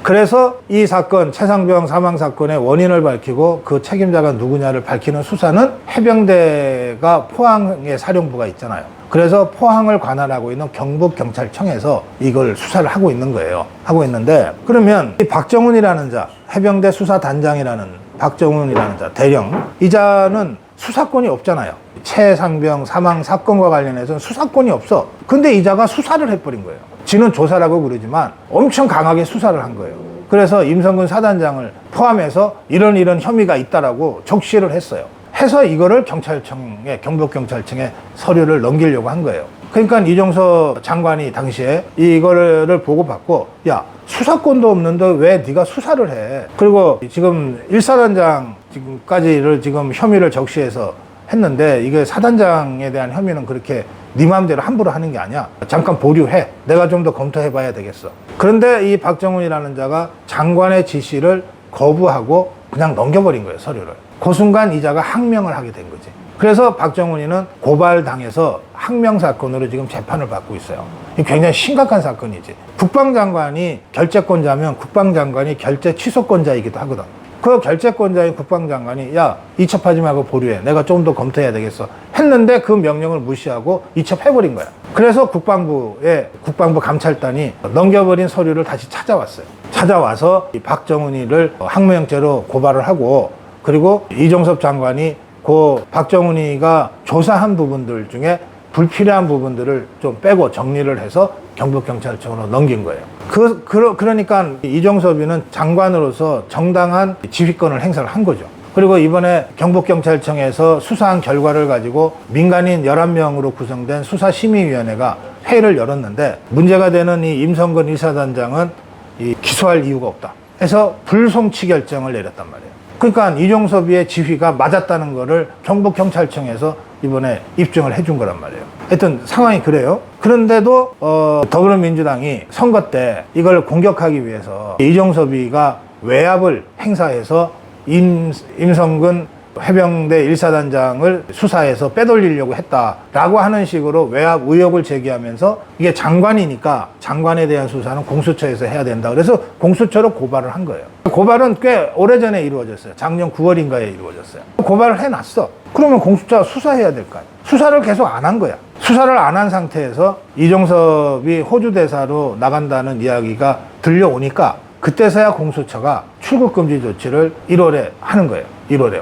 그래서 이 사건, 최상병 사망 사건의 원인을 밝히고 그 책임자가 누구냐를 밝히는 수사는 해병대가 포항에 사령부가 있잖아요. 그래서 포항을 관할하고 있는 경북경찰청에서 이걸 수사를 하고 있는 거예요. 하고 있는데, 그러면 이 박정훈이라는 자, 해병대 수사단장이라는 박정훈이라는 자, 대령, 이 자는 수사권이 없잖아요. 최상병 사망 사건과 관련해서는 수사권이 없어. 근데 이 자가 수사를 해버린 거예요. 지는 조사라고 그러지만 엄청 강하게 수사를 한 거예요. 그래서 임성근 사단장을 포함해서 이런 혐의가 있다라고 적시를 했어요. 해서 이거를 경찰청에, 경북경찰청에 서류를 넘기려고 한 거예요. 그러니까 이종섭 장관이 당시에 이거를 보고받고, 야, 수사권도 없는데 왜 네가 수사를 해? 그리고 지금 1사단장 지금까지를 지금 혐의를 적시해서 했는데, 이게 사단장에 대한 혐의는 그렇게 네 마음대로 함부로 하는 게 아니야. 잠깐 보류해. 내가 좀 더 검토해 봐야 되겠어. 그런데 이 박정훈이라는 자가 장관의 지시를 거부하고 그냥 넘겨버린 거예요, 서류를. 그 순간 이 자가 항명을 하게 된 거지. 그래서 박정훈이는 고발당해서 항명 사건으로 지금 재판을 받고 있어요. 이게 굉장히 심각한 사건이지. 국방장관이 결재권자면 국방장관이 결재 취소권자이기도 하거든. 그 결재권자인 국방장관이, 야, 이첩하지 말고 보류해. 내가 좀 더 검토해야 되겠어. 했는데 그 명령을 무시하고 이첩해버린 거야. 그래서 국방부 감찰단이 넘겨버린 서류를 다시 찾아왔어요. 찾아와서 이 박정훈이를 항명죄로 고발을 하고, 그리고 이종섭 장관이 그 박정훈이가 조사한 부분들 중에 불필요한 부분들을 좀 빼고 정리를 해서 경북경찰청으로 넘긴 거예요. 그러니까 이종섭이는 장관으로서 정당한 지휘권을 행사를 한 거죠. 그리고 이번에 경북경찰청에서 수사한 결과를 가지고 민간인 11명으로 구성된 수사심의위원회가 회의를 열었는데, 문제가 되는 이 임성근 1사단장은 기소할 이유가 없다 해서 불송치 결정을 내렸단 말이에요. 그러니까 이종섭이의 지휘가 맞았다는 거를 경북경찰청에서 이번에 입증을 해준 거란 말이에요. 하여튼 상황이 그래요. 그런데도 더불어민주당이 선거 때 이걸 공격하기 위해서 이종섭이가 외압을 행사해서 임성근 해병대 1사단장을 수사해서 빼돌리려고 했다라고 하는 식으로 외압 의혹을 제기하면서, 이게 장관이니까 장관에 대한 수사는 공수처에서 해야 된다. 그래서 공수처로 고발을 한 거예요. 고발은 꽤 오래전에 이루어졌어요. 작년 9월인가에 이루어졌어요. 고발을 해놨어. 그러면 공수처가 수사해야 될 거 아니에요. 수사를 계속 안 한 거야. 수사를 안 한 상태에서 이종섭이 호주 대사로 나간다는 이야기가 들려오니까 그때서야 공수처가 출국금지 조치를 1월에 하는 거예요.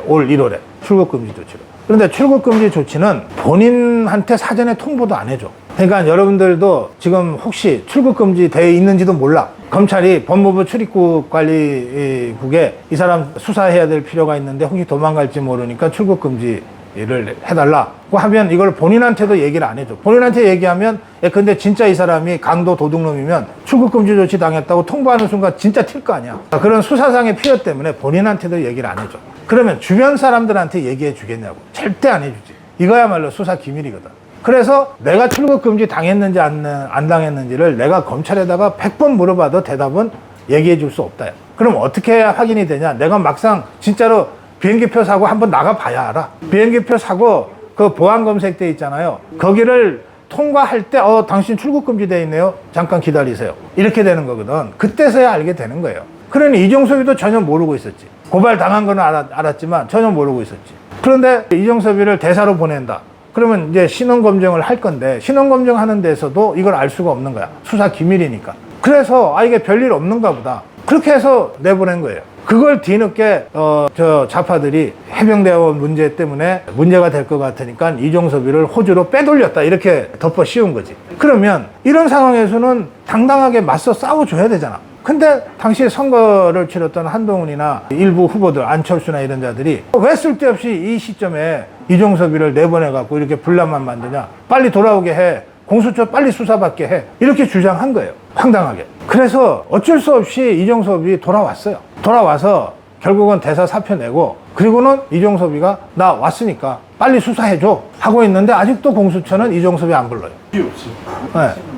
올 1월에 출국금지 조치를. 그런데 출국금지 조치는 본인한테 사전에 통보도 안 해줘. 그러니까 여러분들도 지금 혹시 출국금지 돼 있는지도 몰라. 검찰이 법무부 출입국 관리국에 이 사람 수사해야 될 필요가 있는데 혹시 도망갈지 모르니까 출국 금지를 해달라고 하면 이걸 본인한테도 얘기를 안 해줘. 본인한테 얘기하면 근데 진짜 이 사람이 강도 도둑놈이면 출국 금지 조치 당했다고 통보하는 순간 진짜 튈 거 아니야. 그런 수사상의 피해 때문에 본인한테도 얘기를 안 해줘. 그러면 주변 사람들한테 얘기해 주겠냐고. 절대 안 해주지. 이거야말로 수사 기밀이거든. 그래서 내가 출국 금지 당했는지 안 당했는지를 내가 검찰에다가 100번 물어봐도 대답은 얘기해 줄 수 없다. 그럼 어떻게 해야 확인이 되냐? 내가 막상 진짜로 비행기표 사고 한번 나가봐야 알아. 비행기표 사고 그 보안 검색대 있잖아요. 거기를 통과할 때 당신 출국 금지되어 있네요. 잠깐 기다리세요. 이렇게 되는 거거든. 그때서야 알게 되는 거예요. 그러니 이종섭이도 전혀 모르고 있었지. 고발 당한 거는 알았지만 전혀 모르고 있었지. 그런데 이종섭이를 대사로 보낸다. 그러면 이제 신원검증을 할 건데 신원검증 하는 데서도 이걸 알 수가 없는 거야. 수사 기밀이니까. 그래서 이게 별일 없는가 보다. 그렇게 해서 내보낸 거예요. 그걸 뒤늦게 저 좌파들이 해병대원 문제 때문에 문제가 될 것 같으니까 이종섭이를 호주로 빼돌렸다 이렇게 덮어 씌운 거지. 그러면 이런 상황에서는 당당하게 맞서 싸워줘야 되잖아. 근데 당시 선거를 치렀던 한동훈이나 일부 후보들 안철수나 이런 자들이 왜 쓸데없이 이 시점에 이종섭이를 내보내갖고 이렇게 분란만 만드냐. 빨리 돌아오게 해. 공수처 빨리 수사받게 해. 이렇게 주장한 거예요. 황당하게. 그래서 어쩔 수 없이 이종섭이 돌아왔어요. 돌아와서 결국은 대사 사표 내고 그리고는 이종섭이가 나 왔으니까 빨리 수사해줘 하고 있는데 아직도 공수처는 이종섭이 안 불러요. 네.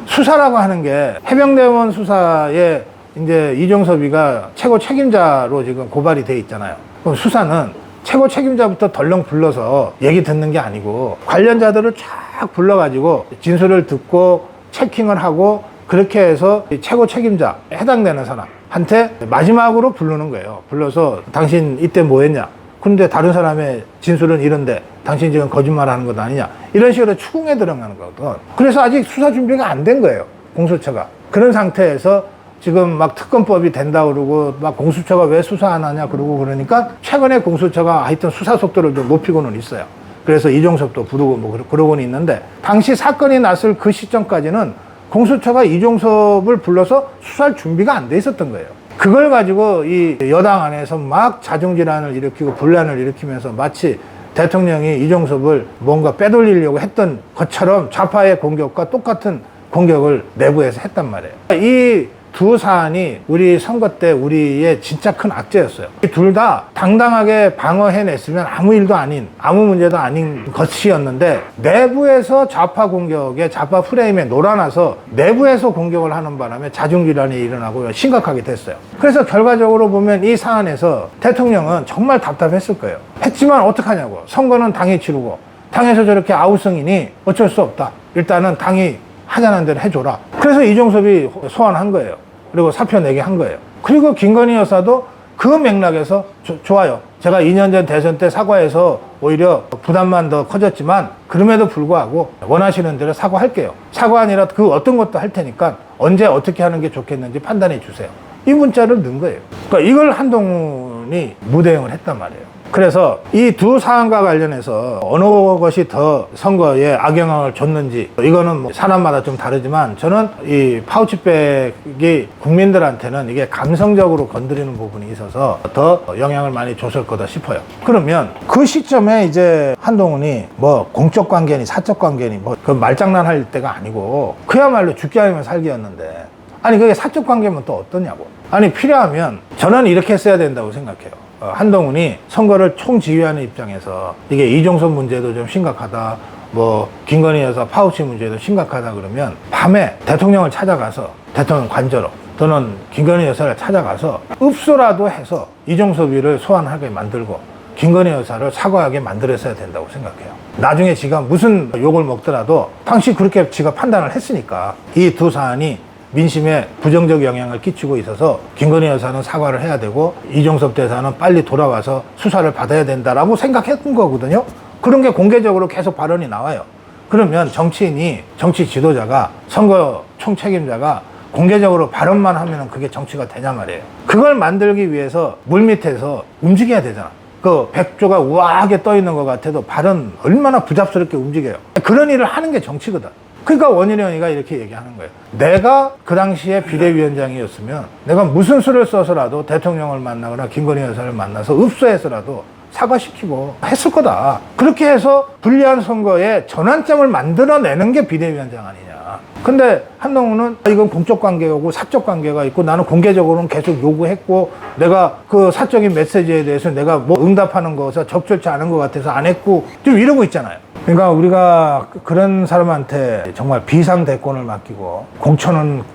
수사라고 하는 게 해병대원 수사에 이제 이종섭이가 최고 책임자로 지금 고발이 돼 있잖아요. 그럼 수사는 최고 책임자부터 덜렁 불러서 얘기 듣는 게 아니고 관련자들을 쫙 불러가지고 진술을 듣고 체킹을 하고 그렇게 해서 최고 책임자 해당되는 사람한테 마지막으로 부르는 거예요. 불러서 당신 이때 뭐 했냐? 그런데 다른 사람의 진술은 이런데 당신 지금 거짓말하는 것 아니냐? 이런 식으로 추궁에 들어가는 거거든. 그래서 아직 수사 준비가 안 된 거예요. 공수처가. 그런 상태에서 지금 막 특검법이 된다 그러고 막 공수처가 왜 수사 안 하냐 그러고 그러니까 최근에 공수처가 하여튼 수사 속도를 좀 높이고는 있어요. 그래서 이종섭도 부르고 뭐 그러고는 있는데 당시 사건이 났을 그 시점까지는 공수처가 이종섭을 불러서 수사할 준비가 안 돼 있었던 거예요. 그걸 가지고 이 여당 안에서 막 자중질환을 일으키고 분란을 일으키면서 마치 대통령이 이종섭을 뭔가 빼돌리려고 했던 것처럼 좌파의 공격과 똑같은 공격을 내부에서 했단 말이에요. 이 두 사안이 우리 선거 때 우리의 진짜 큰 악재였어요. 둘 다 당당하게 방어해냈으면 아무 일도 아닌, 아무 문제도 아닌 것이었는데 내부에서 좌파 공격에 좌파 프레임에 놀아나서 내부에서 공격을 하는 바람에 자중질환이 일어나고 심각하게 됐어요. 그래서 결과적으로 보면 이 사안에서 대통령은 정말 답답했을 거예요. 했지만 어떡하냐고. 선거는 당이 치르고 당에서 저렇게 아우성이니 어쩔 수 없다. 일단은 당이 하자는 대로 해줘라. 그래서 이종섭이 소환한 거예요. 그리고 사표 내게 한 거예요. 그리고 김건희 여사도 그 맥락에서 좋아요. 제가 2년 전 대선 때 사과해서 오히려 부담만 더 커졌지만 그럼에도 불구하고 원하시는 대로 사과할게요. 사과 아니라 그 어떤 것도 할 테니까 언제 어떻게 하는 게 좋겠는지 판단해 주세요. 이 문자를 넣은 거예요. 그러니까 이걸 한동훈이 무대응을 했단 말이에요. 그래서 이 두 사안과 관련해서 어느 것이 더 선거에 악영향을 줬는지 이거는 뭐 사람마다 좀 다르지만 저는 이 파우치백이 국민들한테는 이게 감성적으로 건드리는 부분이 있어서 더 영향을 많이 줬을 거다 싶어요. 그러면 그 시점에 이제 한동훈이 뭐 공적 관계니 사적 관계니 뭐 그 말장난할 때가 아니고 그야말로 죽기 아니면 살기였는데 아니 그게 사적 관계면 또 어떠냐고. 아니 필요하면 저는 이렇게 했어야 된다고 생각해요. 한동훈이 선거를 총지휘하는 입장에서 이게 이종섭 문제도 좀 심각하다, 뭐 김건희 여사 파우치 문제도 심각하다 그러면 밤에 대통령을 찾아가서 대통령 관저로 또는 김건희 여사를 찾아가서 읍소라도 해서 이종섭이를 소환하게 만들고 김건희 여사를 사과하게 만들었어야 된다고 생각해요. 나중에 지가 무슨 욕을 먹더라도 당시 그렇게 지가 판단을 했으니까 이 두 사안이 민심에 부정적 영향을 끼치고 있어서 김건희 여사는 사과를 해야 되고 이종섭 대사는 빨리 돌아와서 수사를 받아야 된다라고 생각했던 거거든요. 그런 게 공개적으로 계속 발언이 나와요. 그러면 정치인이, 정치 지도자가, 선거 총책임자가 공개적으로 발언만 하면 그게 정치가 되냐 말이에요. 그걸 만들기 위해서 물밑에서 움직여야 되잖아. 그 백조가 우아하게 떠 있는 것 같아도 발은 얼마나 부잡스럽게 움직여요. 그런 일을 하는 게 정치거든. 그러니까 원희룡이가 이렇게 얘기하는 거예요. 내가 그 당시에 비대위원장이었으면 내가 무슨 수를 써서라도 대통령을 만나거나 김건희 여사를 만나서 읍소해서라도 사과시키고 했을 거다. 그렇게 해서 불리한 선거에 전환점을 만들어내는 게 비대위원장 아니냐. 근데 한동훈은 이건 공적 관계고 사적 관계가 있고 나는 공개적으로는 계속 요구했고 내가 그 사적인 메시지에 대해서 내가 뭐 응답하는 것에 적절치 않은 것 같아서 안 했고 좀 이러고 있잖아요. 그러니까 우리가 그런 사람한테 정말 비상대권을 맡기고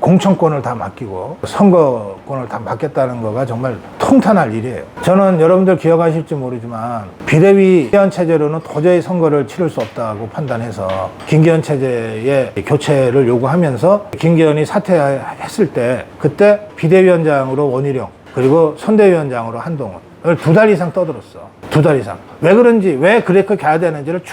공천권을 다 맡기고 선거권을 다 맡겠다는 거가 정말 통탄할 일이에요. 저는 여러분들 기억하실지 모르지만 비대위원 체제로는 도저히 선거를 치를 수 없다고 판단해서 김기현 체제의 교체를 요구하면서 김기현이 사퇴했을 때 그때 비대위원장으로 원희룡 그리고 선대위원장으로 한동훈을 2달 이상 떠들었어. 2달 이상. 왜 그런지, 왜 그렇게 가야 되는지를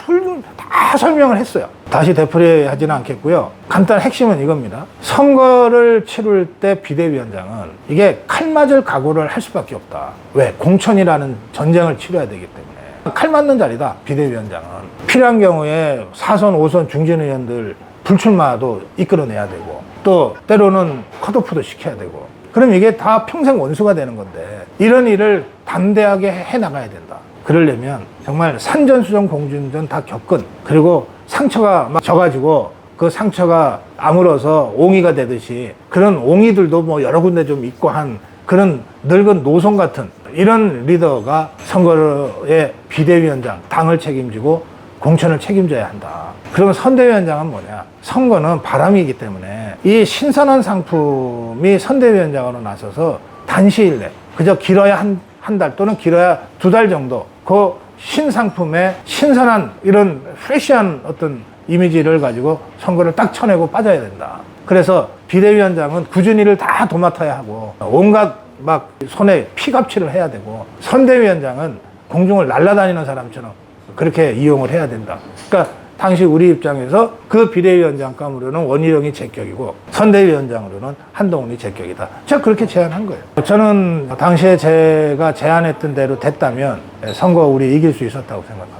다 설명을 했어요. 다시 되풀이하지는 않겠고요. 간단한 핵심은 이겁니다. 선거를 치를 때 비대위원장은 이게 칼 맞을 각오를 할 수밖에 없다. 왜? 공천이라는 전쟁을 치러야 되기 때문에. 칼 맞는 자리다, 비대위원장은. 필요한 경우에 4선, 5선 중진 의원들 불출마도 이끌어내야 되고 또 때로는 컷오프도 시켜야 되고 그럼 이게 다 평생 원수가 되는 건데 이런 일을 담대하게 해나가야 된다. 그러려면 정말 산전수전 공중전 다 겪은 그리고 상처가 막 져가지고 그 상처가 아물어서 옹이가 되듯이 그런 옹이들도 뭐 여러 군데 좀 있고 한 그런 늙은 노송 같은 이런 리더가 선거의 비대위원장 당을 책임지고 공천을 책임져야 한다. 그러면 선대위원장은 뭐냐? 선거는 바람이기 때문에 이 신선한 상품이 선대위원장으로 나서서 단시일 내 그저 길어야 한 달 또는 길어야 2달 정도 그 신상품의 신선한 이런 프레시한 어떤 이미지를 가지고 선거를 딱 쳐내고 빠져야 된다. 그래서 비대위원장은 꾸준히 일을 다 도맡아야 하고 온갖 막 손에 피갑치를 해야 되고 선대위원장은 공중을 날아다니는 사람처럼 그렇게 이용을 해야 된다. 그러니까 당시 우리 입장에서 그 비대위원장감으로는 원희룡이 제격이고 선대위원장으로는 한동훈이 제격이다. 제가 그렇게 제안한 거예요. 저는 당시에 제가 제안했던 대로 됐다면 선거 우리 이길 수 있었다고 생각합니다.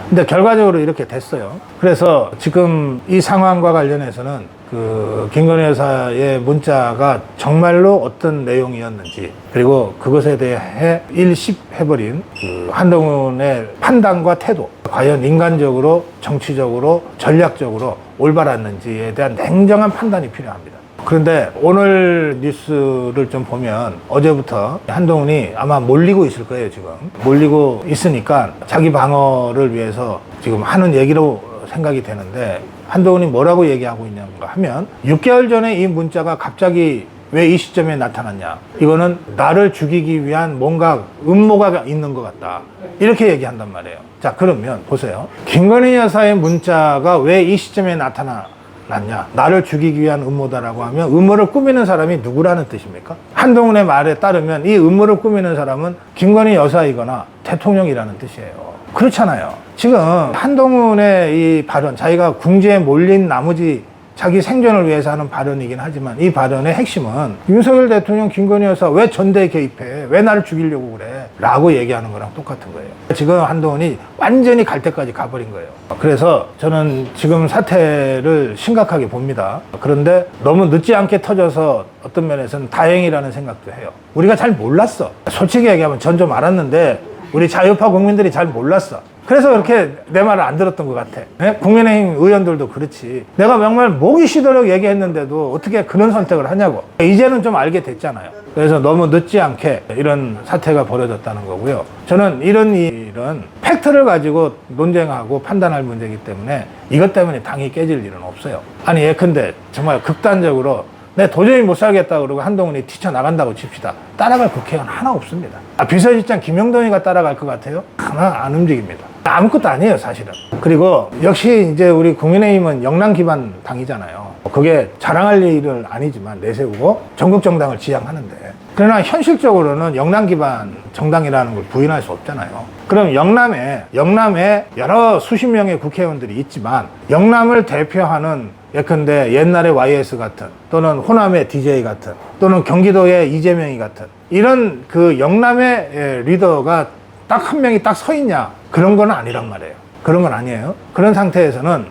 근데 결과적으로 이렇게 됐어요. 그래서 지금 이 상황과 관련해서는 그 김건희 여사의 문자가 정말로 어떤 내용이었는지 그리고 그것에 대해 일십해버린 그 한동훈의 판단과 태도 과연 인간적으로 정치적으로 전략적으로 올바랐는지에 대한 냉정한 판단이 필요합니다. 그런데 오늘 뉴스를 좀 보면 어제부터 한동훈이 아마 몰리고 있을 거예요. 지금 몰리고 있으니까 자기 방어를 위해서 지금 하는 얘기로 생각이 되는데 한동훈이 뭐라고 얘기하고 있는가 하면 6개월 전에 이 문자가 갑자기 왜 이 시점에 나타났냐. 이거는 나를 죽이기 위한 뭔가 음모가 있는 것 같다. 이렇게 얘기한단 말이에요. 자, 그러면 보세요. 김건희 여사의 문자가 왜 이 시점에 나타났냐. 나를 죽이기 위한 음모다라고 하면 음모를 꾸미는 사람이 누구라는 뜻입니까? 한동훈의 말에 따르면 이 음모를 꾸미는 사람은 김건희 여사이거나 대통령이라는 뜻이에요. 그렇잖아요. 지금 한동훈의 이 발언, 자기가 궁지에 몰린 나머지 자기 생존을 위해서 하는 발언이긴 하지만 이 발언의 핵심은 윤석열 대통령 김건희 여사 왜 전대에 개입해? 왜 나를 죽이려고 그래? 라고 얘기하는 거랑 똑같은 거예요. 지금 한동훈이 완전히 갈 때까지 가버린 거예요. 그래서 저는 지금 사태를 심각하게 봅니다. 그런데 너무 늦지 않게 터져서 어떤 면에서는 다행이라는 생각도 해요. 우리가 잘 몰랐어. 솔직히 얘기하면 전 좀 알았는데 우리 자유파 국민들이 잘 몰랐어. 그래서 그렇게 내 말을 안 들었던 것 같아. 네? 국민의힘 의원들도 그렇지. 내가 정말 목이 쉬도록 얘기했는데도 어떻게 그런 선택을 하냐고. 이제는 좀 알게 됐잖아요. 그래서 너무 늦지 않게 이런 사태가 벌어졌다는 거고요. 저는 이런 일은 팩트를 가지고 논쟁하고 판단할 문제이기 때문에 이것 때문에 당이 깨질 일은 없어요. 아니 예컨대 정말 극단적으로 내 도저히 못 살겠다 그러고 한동훈이 뛰쳐나간다고 칩시다. 따라갈 국회의원 하나 없습니다. 비서실장 김영동이가 따라갈 것 같아요? 하나 안 움직입니다. 아무것도 아니에요, 사실은. 그리고 역시 이제 우리 국민의힘은 영남 기반 당이잖아요. 그게 자랑할 일은 아니지만 내세우고 전국 정당을 지향하는데 그러나 현실적으로는 영남 기반 정당이라는 걸 부인할 수 없잖아요. 그럼 영남에 여러 수십 명의 국회의원들이 있지만 영남을 대표하는 예컨대 옛날의 YS 같은 또는 호남의 DJ 같은 또는 경기도의 이재명이 같은 이런 그 영남의 리더가 딱 한 명이 딱 서 있냐 그런 건 아니란 말이에요. 그런 건 아니에요. 그런 상태에서는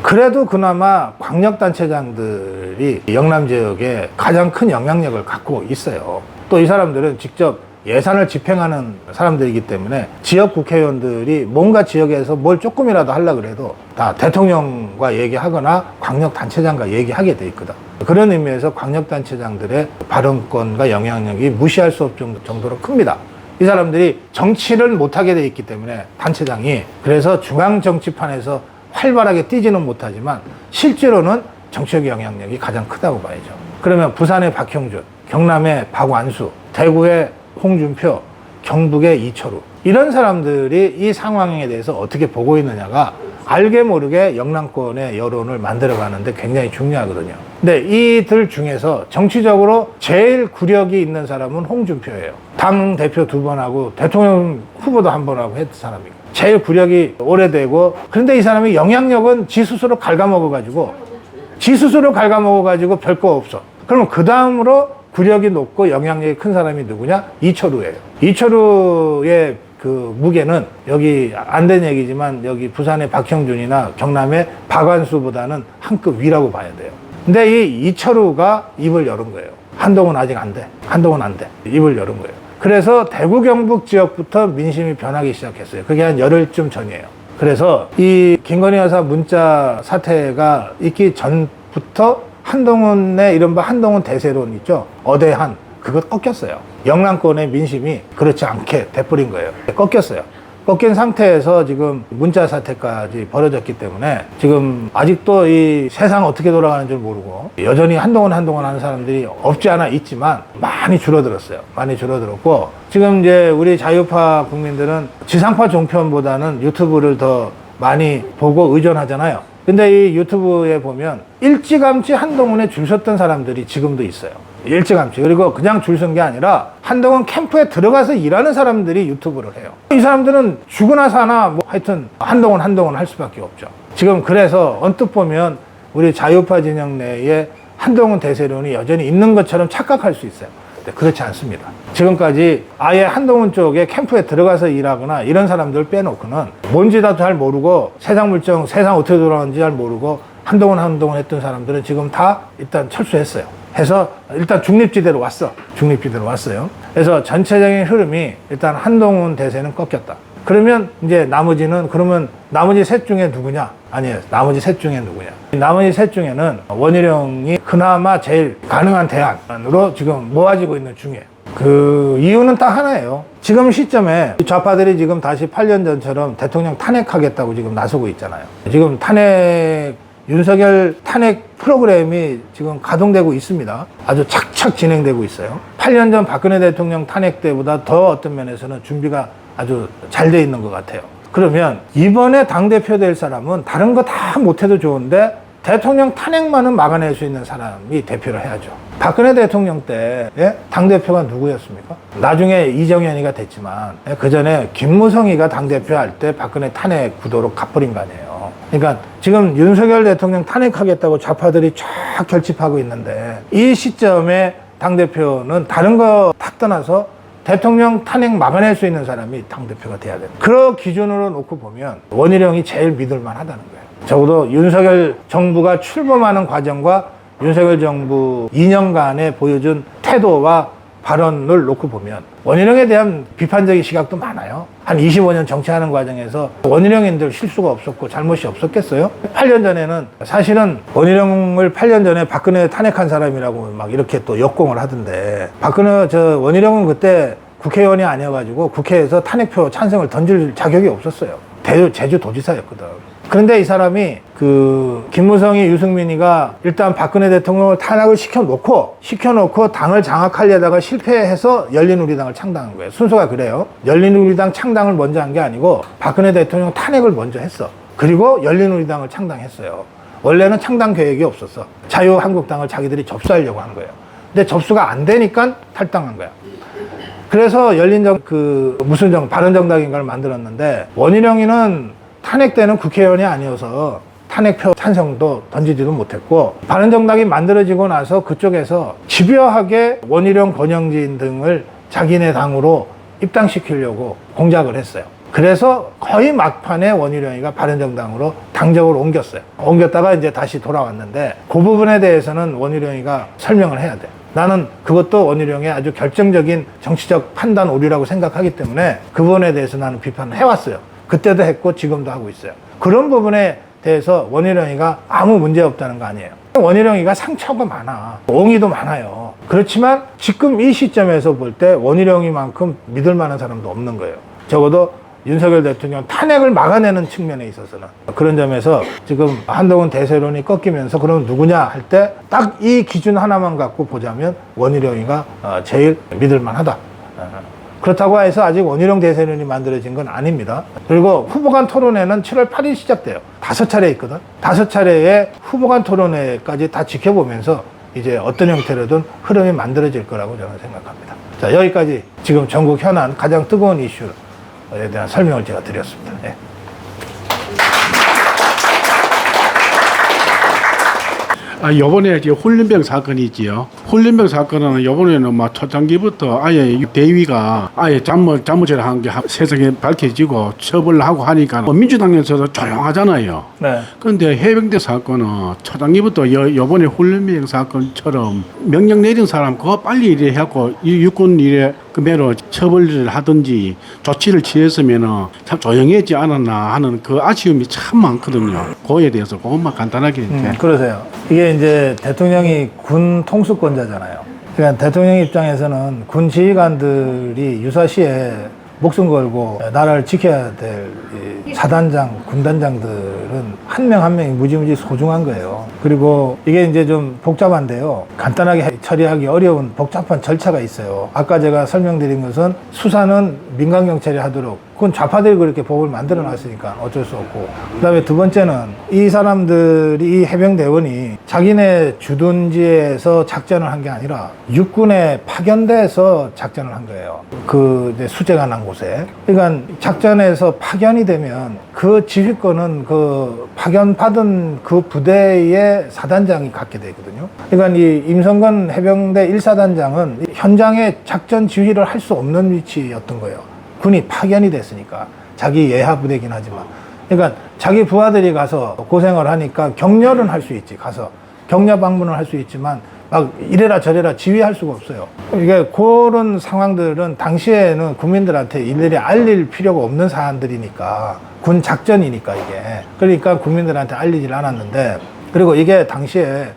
그래도 그나마 광역단체장들이 영남 지역에 가장 큰 영향력을 갖고 있어요. 또 이 사람들은 직접 예산을 집행하는 사람들이기 때문에 지역 국회의원들이 뭔가 지역에서 뭘 조금이라도 하려고 그래도 다 대통령과 얘기하거나 광역단체장과 얘기하게 돼 있거든. 그런 의미에서 광역단체장들의 발언권과 영향력이 무시할 수 없을 정도로 큽니다. 이 사람들이 정치를 못하게 돼 있기 때문에 단체장이, 그래서 중앙정치판에서 활발하게 뛰지는 못하지만 실제로는 정치적 영향력이 가장 크다고 봐야죠. 그러면 부산의 박형준, 경남의 박완수, 대구의 홍준표, 경북의 이철우, 이런 사람들이 이 상황에 대해서 어떻게 보고 있느냐가 알게 모르게 영남권의 여론을 만들어가는데 굉장히 중요하거든요. 근데 이들 중에서 정치적으로 제일 구력이 있는 사람은 홍준표예요. 당 대표 2번 하고 대통령 후보도 1번 하고 했던 사람이고 제일 구력이 오래되고, 그런데 이 사람이 영향력은 지 스스로 갉아먹어가지고 별거 없어. 그러면 그 다음으로 구력이 높고 영향력이 큰 사람이 누구냐? 이철우예요. 이철우의 그 무게는 여기 안 된 얘기지만 여기 부산의 박형준이나 경남의 박완수보다는 한 급 위라고 봐야 돼요. 근데 이 이철우가 입을 열은 거예요. 한동훈 아직 안 돼. 입을 열은 거예요. 그래서 대구 경북 지역부터 민심이 변하기 시작했어요. 그게 한 열흘쯤 전이에요. 그래서 이 김건희 여사 문자 사태가 있기 전부터 한동훈의 이른바 한동훈 대세론 있죠. 어대한, 그거 꺾였어요. 영남권의 민심이 그렇지 않게 돼버린 거예요. 꺾였어요. 꺾인 상태에서 지금 문자 사태까지 벌어졌기 때문에 지금 아직도 이 세상 어떻게 돌아가는 줄 모르고 여전히 한동훈 하는 사람들이 없지 않아 있지만 많이 줄어들었어요. 많이 줄어들었고, 지금 이제 우리 자유파 국민들은 지상파 종편보다는 유튜브를 더 많이 보고 의존하잖아요. 근데 이 유튜브에 보면 일찌감치 한동훈에 줄 섰던 사람들이 지금도 있어요. 일찌감치. 그리고 그냥 줄 선 게 아니라 한동훈 캠프에 들어가서 일하는 사람들이 유튜브를 해요. 이 사람들은 죽으나 사나 뭐 하여튼 한동훈 할 수밖에 없죠. 지금 그래서 언뜻 보면 우리 자유파 진영 내에 한동훈 대세론이 여전히 있는 것처럼 착각할 수 있어요. 근데 그렇지 않습니다. 지금까지 아예 한동훈 쪽에 캠프에 들어가서 일하거나 이런 사람들 빼놓고는 뭔지 다 잘 모르고 세상 물정, 세상 어떻게 돌아가는지 잘 모르고 한동훈 했던 사람들은 지금 다 일단 철수했어요. 해서 일단 중립지대로 왔어요. 그래서 전체적인 흐름이 일단 한동훈 대세는 꺾였다. 그러면 이제 나머지 셋 중에 누구냐? 아니에요. 나머지 셋 중에는 원희룡이 그나마 제일 가능한 대안으로 지금 모아지고 있는 중이에요. 그 이유는 딱 하나예요. 지금 시점에 좌파들이 지금 다시 8년 전처럼 대통령 탄핵하겠다고 지금 나서고 있잖아요. 지금 윤석열 탄핵 프로그램이 지금 가동되고 있습니다. 아주 착착 진행되고 있어요. 8년 전 박근혜 대통령 탄핵 때보다 더 어떤 면에서는 준비가 아주 잘 돼 있는 것 같아요. 그러면 이번에 당대표 될 사람은 다른 거 다 못해도 좋은데 대통령 탄핵만은 막아낼 수 있는 사람이 대표를 해야죠. 박근혜 대통령 때 당대표가 누구였습니까? 나중에 이정현이가 됐지만 그 전에 김무성이가 당대표 할 때 박근혜 탄핵 구도로 가버린 거 아니에요. 그러니까 지금 윤석열 대통령 탄핵하겠다고 좌파들이 쫙 결집하고 있는데 이 시점에 당대표는 다른 거 탁 떠나서 대통령 탄핵 막아낼 수 있는 사람이 당대표가 돼야 됩니다. 그런 기준으로 놓고 보면 원희룡이 제일 믿을만 하다는 거예요. 적어도 윤석열 정부가 출범하는 과정과 윤석열 정부 2년간에 보여준 태도와 발언을 놓고 보면 원희룡에 대한 비판적인 시각도 많아요. 한 25년 정치하는 과정에서 원희룡인들 실수가 없었고 잘못이 없었겠어요? 8년 전에는 사실은 원희룡을 8년 전에 박근혜 탄핵한 사람이라고 막 이렇게 또 역공을 하던데 원희룡은 그때 국회의원이 아니어가지고 국회에서 탄핵표 찬성을 던질 자격이 없었어요. 제주도지사였거든. 그런데 이 사람이 김무성이 유승민이가 일단 박근혜 대통령을 탄핵을 시켜놓고 당을 장악하려다가 실패해서 열린우리당을 창당한 거예요. 순서가 그래요. 열린우리당 창당을 먼저 한 게 아니고 박근혜 대통령 탄핵을 먼저 했어. 그리고 열린우리당을 창당했어요. 원래는 창당 계획이 없었어. 자유한국당을 자기들이 접수하려고 한 거예요. 근데 접수가 안 되니까 탈당한 거야. 그래서 바른정당인가를 만들었는데 원희룡이는 탄핵 때는 국회의원이 아니어서 탄핵표 찬성도 던지지도 못했고, 바른정당이 만들어지고 나서 그쪽에서 집요하게 원희룡, 권영진 등을 자기네 당으로 입당시키려고 공작을 했어요. 그래서 거의 막판에 원희룡이가 바른정당으로 당적을 옮겼어요. 옮겼다가 이제 다시 돌아왔는데 그 부분에 대해서는 원희룡이가 설명을 해야 돼. 나는 그것도 원희룡의 아주 결정적인 정치적 판단 오류라고 생각하기 때문에 그 부분에 대해서 나는 비판을 해왔어요. 그때도 했고 지금도 하고 있어요. 그런 부분에 대해서 원희룡이가 아무 문제 없다는 거 아니에요. 원희룡이가 상처가 많아. 옹의도 많아요. 그렇지만 지금 이 시점에서 볼 때 원희룡이만큼 믿을 만한 사람도 없는 거예요. 적어도 윤석열 대통령 탄핵을 막아내는 측면에 있어서는. 그런 점에서 지금 한동훈 대세론이 꺾이면서 그럼 누구냐 할 때 딱 이 기준 하나만 갖고 보자면 원희룡이가 제일 믿을 만하다. 그렇다고 해서 아직 원희룡 대세론이 만들어진 건 아닙니다. 그리고 후보간 토론회는 7월 8일 시작돼요. 5차례 있거든. 5차례의 후보간 토론회까지 다 지켜보면서 이제 어떤 형태로든 흐름이 만들어질 거라고 저는 생각합니다. 자, 여기까지 지금 전국 현안 가장 뜨거운 이슈 에 대한 설명을 제가 드렸습니다. 예. 요번에 이제 훈련병 사건이 있지요. 훈련병 사건은 요번에는 막 초창기부터 아예 대위가 아예 잘못을 한 게 세상에 밝혀지고 처벌을 하고 하니까 민주당에서도 조용하잖아요. 네. 그런데 해병대 사건은 초창기부터 요번에 훈련병 사건처럼 명령 내린 사람 그거 빨리 이래 해갖고 육군 이래 그 매로 처벌을 하든지 조치를 취했으면은 참 조용했지 않았나 하는 그 아쉬움이 참 많거든요. 그거에 대해서 그것만 간단하게 이렇게. 그러세요. 이게 이제 대통령이 군 통수권자잖아요. 그러니까 대통령 입장에서는 군 지휘관들이 유사시에 목숨 걸고 나라를 지켜야 될 이 사단장, 군단장들은 한 명 한 명이 무지무지 소중한 거예요. 그리고 이게 이제 좀 복잡한데요. 간단하게 처리하기 어려운 복잡한 절차가 있어요. 아까 제가 설명드린 것은 수사는 민간경찰이 하도록 그건 좌파들이 그렇게 법을 만들어 놨으니까 어쩔 수 없고. 그 다음에 두 번째는 이 사람들이, 이 해병대원이 자기네 주둔지에서 작전을 한 게 아니라 육군에 파견돼서 작전을 한 거예요. 그 이제 수재가 난 곳에. 그러니까 작전에서 파견이 되면 그 지휘권은 그 파견받은 그 부대의 사단장이 갖게 되거든요. 그러니까 이 임성근 해병대 1사단장은 현장에 작전 지휘를 할 수 없는 위치였던 거예요. 군이 파견이 됐으니까. 자기 예하 부대긴 하지만. 그러니까 자기 부하들이 가서 고생을 하니까 격려는 할 수 있지. 가서 격려 방문을 할 수 있지만 막 이래라 저래라 지휘할 수가 없어요. 이게 그런 상황들은 당시에는 국민들한테 일일이 알릴 필요가 없는 사안들이니까, 군 작전이니까 이게. 그러니까 국민들한테 알리질 않았는데, 그리고 이게 당시에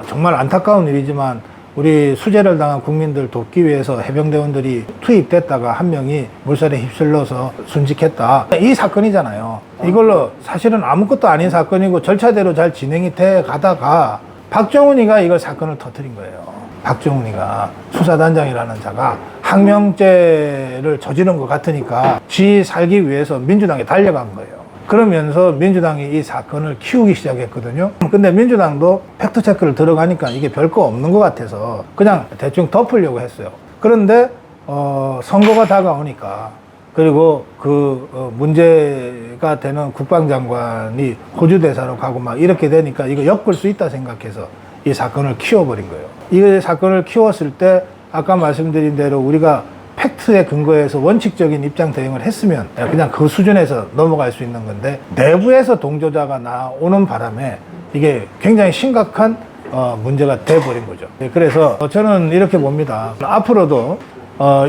정말 안타까운 일이지만 우리 수재를 당한 국민들 돕기 위해서 해병대원들이 투입됐다가 한 명이 물살에 휩쓸려서 순직했다. 이 사건이잖아요. 이걸로 사실은 아무것도 아닌 사건이고 절차대로 잘 진행이 돼 가다가 박정훈이가 이걸 사건을 터뜨린 거예요. 박정훈이가 수사단장이라는 자가 항명죄를 저지른 것 같으니까 지 살기 위해서 민주당에 달려간 거예요. 그러면서 민주당이 이 사건을 키우기 시작했거든요. 근데 민주당도 팩트체크를 들어가니까 이게 별거 없는 것 같아서 그냥 대충 덮으려고 했어요. 그런데 선거가 다가오니까, 그리고 문제가 되는 국방장관이 호주대사로 가고 막 이렇게 되니까 이거 엮을 수 있다 생각해서 이 사건을 키워버린 거예요. 이 사건을 키웠을 때 아까 말씀드린 대로 우리가 팩트에 근거해서 원칙적인 입장 대응을 했으면 그냥 그 수준에서 넘어갈 수 있는 건데, 내부에서 동조자가 나오는 바람에 이게 굉장히 심각한 문제가 돼버린 거죠. 그래서 저는 이렇게 봅니다. 앞으로도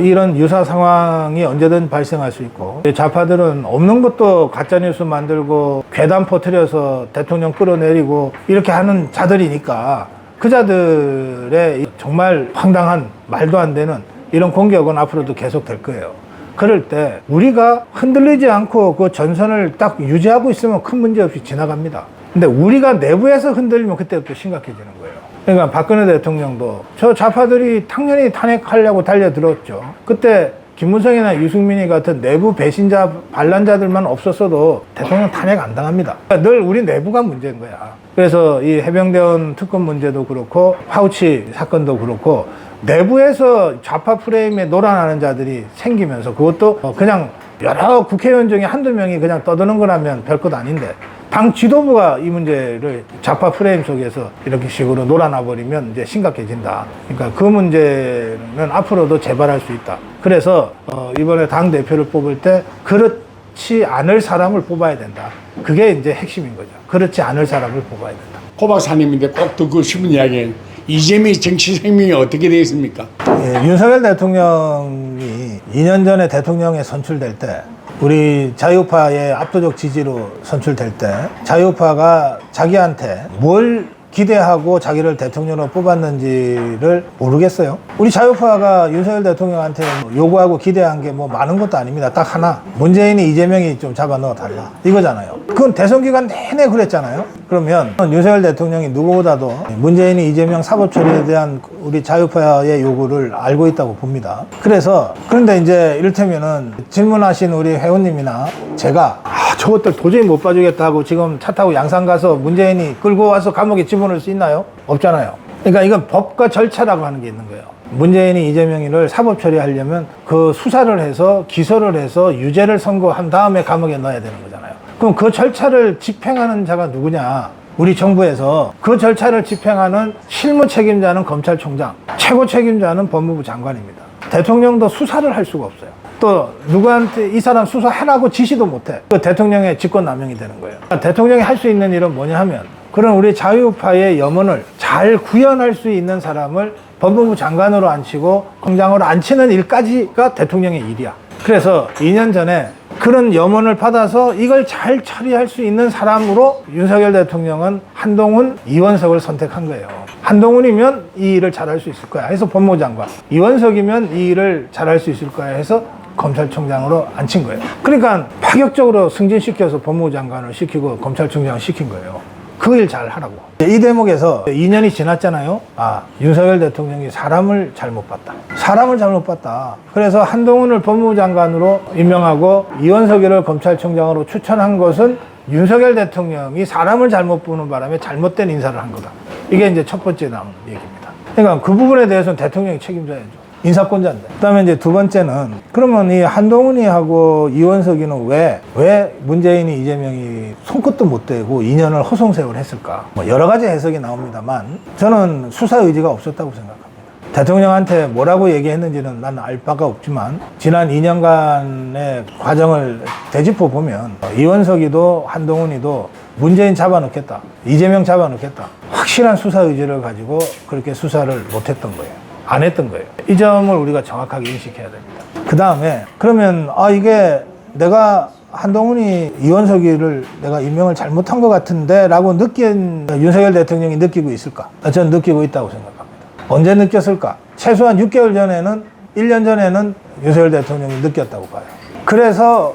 이런 유사 상황이 언제든 발생할 수 있고, 좌파들은 없는 것도 가짜뉴스 만들고 괴담 퍼뜨려서 대통령 끌어내리고 이렇게 하는 자들이니까 그 자들의 정말 황당한 말도 안 되는 이런 공격은 앞으로도 계속 될 거예요. 그럴 때 우리가 흔들리지 않고 그 전선을 딱 유지하고 있으면 큰 문제 없이 지나갑니다. 근데 우리가 내부에서 흔들리면 그때부터 심각해지는 거예요. 그러니까 박근혜 대통령도 저 좌파들이 당연히 탄핵하려고 달려들었죠. 그때 김무성이나 유승민이 같은 내부 배신자, 반란자들만 없었어도 대통령 탄핵 안 당합니다. 그러니까 늘 우리 내부가 문제인 거야. 그래서 이 해병대원 특검 문제도 그렇고 파우치 사건도 그렇고 내부에서 좌파 프레임에 놀아나는 자들이 생기면서, 그것도 그냥 여러 국회의원 중에 한두 명이 그냥 떠드는 거라면 별것 아닌데 당 지도부가 이 문제를 좌파 프레임 속에서 이렇게 식으로 놀아나버리면 이제 심각해진다. 그러니까 그 문제는 앞으로도 재발할 수 있다. 그래서 이번에 당 대표를 뽑을 때 그릇 그렇지 않을 사람을 뽑아야 된다. 그게 이제 핵심인 거죠. 그렇지 않을 사람을 뽑아야 된다. 고 박사님인데 꼭 듣고 싶은 이야기는 이재명의 정치 생명이 어떻게 되어 있습니까? 예, 윤석열 대통령이 2년 전에 대통령에 선출될 때 우리 자유파의 압도적 지지로 선출될 때 자유파가 자기한테 뭘 기대하고 자기를 대통령으로 뽑았는지를 모르겠어요. 우리 자유파가 윤석열 대통령한테 요구하고 기대한 게 뭐 많은 것도 아닙니다. 딱 하나. 문재인이 이재명이 좀 잡아 넣어 달라. 이거잖아요. 그건 대선 기간 내내 그랬잖아요. 그러면 윤석열 대통령이 누구보다도 문재인이 이재명 사법 처리에 대한 우리 자유파의 요구를 알고 있다고 봅니다. 그런데 이제 이를테면은 질문하신 우리 회원님이나 제가 저것들 도저히 못 봐주겠다 하고 지금 차 타고 양산 가서 문재인이 끌고 와서 감옥에 집어넣을 수 있나요? 없잖아요. 그러니까 이건 법과 절차라고 하는 게 있는 거예요. 문재인이 이재명이를 사법 처리하려면 그 수사를 해서 기소를 해서 유죄를 선고한 다음에 감옥에 넣어야 되는 거잖아요. 그럼 그 절차를 집행하는 자가 누구냐? 우리 정부에서 그 절차를 집행하는 실무 책임자는 검찰총장, 최고 책임자는 법무부 장관입니다. 대통령도 수사를 할 수가 없어요. 또 누구한테 이 사람 수사하라고 지시도 못해. 그 대통령의 직권남용이 되는 거예요. 대통령이 할 수 있는 일은 뭐냐 하면 그런 우리 자유파의 염원을 잘 구현할 수 있는 사람을 법무부 장관으로 앉히고 검장으로 앉히는 일까지가 대통령의 일이야. 그래서 2년 전에 그런 염원을 받아서 이걸 잘 처리할 수 있는 사람으로 윤석열 대통령은 한동훈, 이원석을 선택한 거예요. 한동훈이면 이 일을 잘할 수 있을 거야 해서 법무부 장관, 이원석이면 이 일을 잘할 수 있을 거야 해서 검찰총장으로 앉힌 거예요. 그러니까 파격적으로 승진시켜서 법무부 장관을 시키고 검찰총장을 시킨 거예요. 그 일 잘 하라고. 이 대목에서 2년이 지났잖아요. 윤석열 대통령이 사람을 잘못 봤다. 사람을 잘못 봤다. 그래서 한동훈을 법무부 장관으로 임명하고 이원석이를 검찰총장으로 추천한 것은 윤석열 대통령이 사람을 잘못 보는 바람에 잘못된 인사를 한 거다. 이게 이제 첫 번째 나온 얘기입니다. 그러니까 그 부분에 대해서는 대통령이 책임져야죠. 인사권자인데. 그 다음에 이제 두 번째는 그러면 이 한동훈이 하고 이원석이는 왜 문재인이 이재명이 손끝도 못 대고 2년을 허송세월 했을까? 뭐 여러 가지 해석이 나옵니다만 저는 수사 의지가 없었다고 생각합니다. 대통령한테 뭐라고 얘기했는지는 난 알 바가 없지만 지난 2년간의 과정을 되짚어 보면 이원석이도 한동훈이도 문재인 잡아넣겠다, 이재명 잡아넣겠다, 확실한 수사 의지를 가지고 그렇게 수사를 못했던 거예요. 안 했던 거예요. 이 점을 우리가 정확하게 인식해야 됩니다. 그 다음에 그러면 이게 내가 한동훈이 이원석이를 내가 임명을 잘못한 것 같은데 라고 느낀 윤석열 대통령이 느끼고 있을까? 저는 느끼고 있다고 생각합니다. 언제 느꼈을까? 최소한 6개월 전에는 1년 전에는 윤석열 대통령이 느꼈다고 봐요. 그래서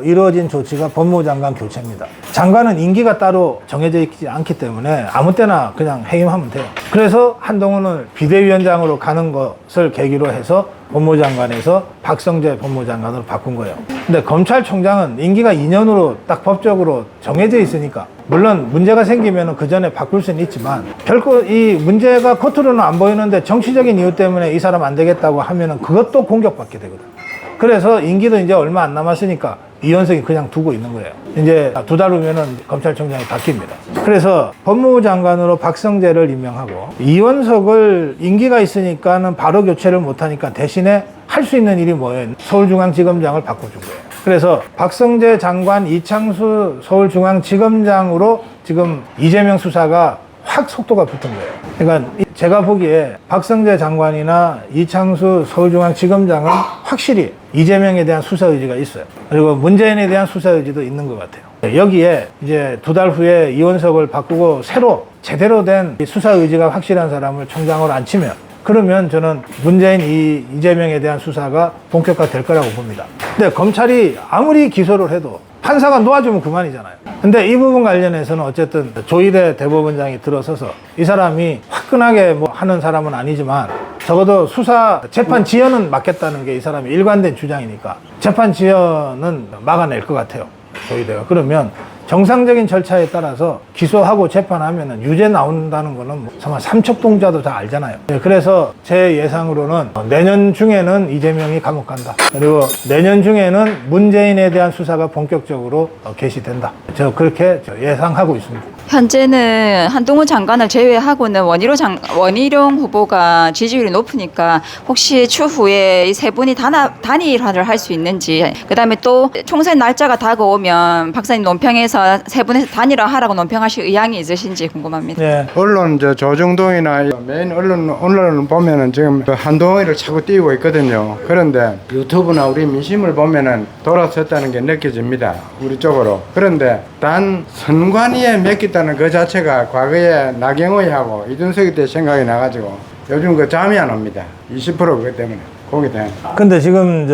이루어진 조치가 법무부 장관 교체입니다. 장관은 임기가 따로 정해져 있지 않기 때문에 아무 때나 그냥 해임하면 돼요. 그래서 한동훈을 비대위원장으로 가는 것을 계기로 해서 법무부 장관에서 박성재 법무부 장관으로 바꾼 거예요. 근데 검찰총장은 임기가 2년으로 딱 법적으로 정해져 있으니까 물론 문제가 생기면 그 전에 바꿀 수는 있지만 결코 이 문제가 겉으로는 안 보이는데 정치적인 이유 때문에 이 사람 안 되겠다고 하면은 그것도 공격받게 되거든. 그래서 임기도 이제 얼마 안 남았으니까 이원석이 그냥 두고 있는 거예요. 이제 2달 후면은 검찰총장이 바뀝니다. 그래서 법무부 장관으로 박성재를 임명하고 이원석을 임기가 있으니까는 바로 교체를 못하니까 대신에 할 수 있는 일이 뭐예요? 서울중앙지검장을 바꿔준 거예요. 그래서 박성재 장관, 이창수 서울중앙지검장으로 지금 이재명 수사가 확 속도가 붙은 거예요. 그러니까 제가 보기에 박성재 장관이나 이창수 서울중앙지검장은 확실히 이재명에 대한 수사 의지가 있어요. 그리고 문재인에 대한 수사 의지도 있는 것 같아요. 여기에 이제 2달 후에 이원석을 바꾸고 새로 제대로 된 수사 의지가 확실한 사람을 총장으로 앉히면 그러면 저는 문재인 이재명에 대한 수사가 본격화될 거라고 봅니다. 근데 검찰이 아무리 기소를 해도 판사가 놓아주면 그만이잖아요. 근데 이 부분 관련해서는 어쨌든 조희대 대법원장이 들어서서 이 사람이 화끈하게 뭐 하는 사람은 아니지만 적어도 수사 재판 지연은 막겠다는 게 이 사람이 일관된 주장이니까 재판 지연은 막아낼 것 같아요. 조희대가. 그러면 정상적인 절차에 따라서 기소하고 재판하면 유죄 나온다는 거는 정말 삼척동자도 다 알잖아요. 그래서 제 예상으로는 내년 중에는 이재명이 감옥 간다. 그리고 내년 중에는 문재인에 대한 수사가 본격적으로 개시된다. 저 그렇게 예상하고 있습니다. 현재는 한동훈 장관을 제외하고는 원희룡 후보가 지지율이 높으니까 혹시 추후에 이 세 분이 단일화를 할 수 있는지, 그다음에 또 총선 날짜가 다가오면 박사님 논평에서 세 분에서 단일화하라고 논평하실 의향이 있으신지 궁금합니다. 네. 언론 조중동이나 메인 언론을 보면은 지금 그 한동훈이를 자꾸 띄우고 있거든요. 그런데 유튜브나 우리 민심을 보면은 돌아섰다는 게 느껴집니다. 우리 쪽으로. 그런데 단 선관위에 맡겼다는 그 자체가 과거에 나경원하고 이준석이 때 생각이 나가지고 요즘 그 잠이 안 옵니다. 20% 그것 때문에. 거기 때문에. 근데 지금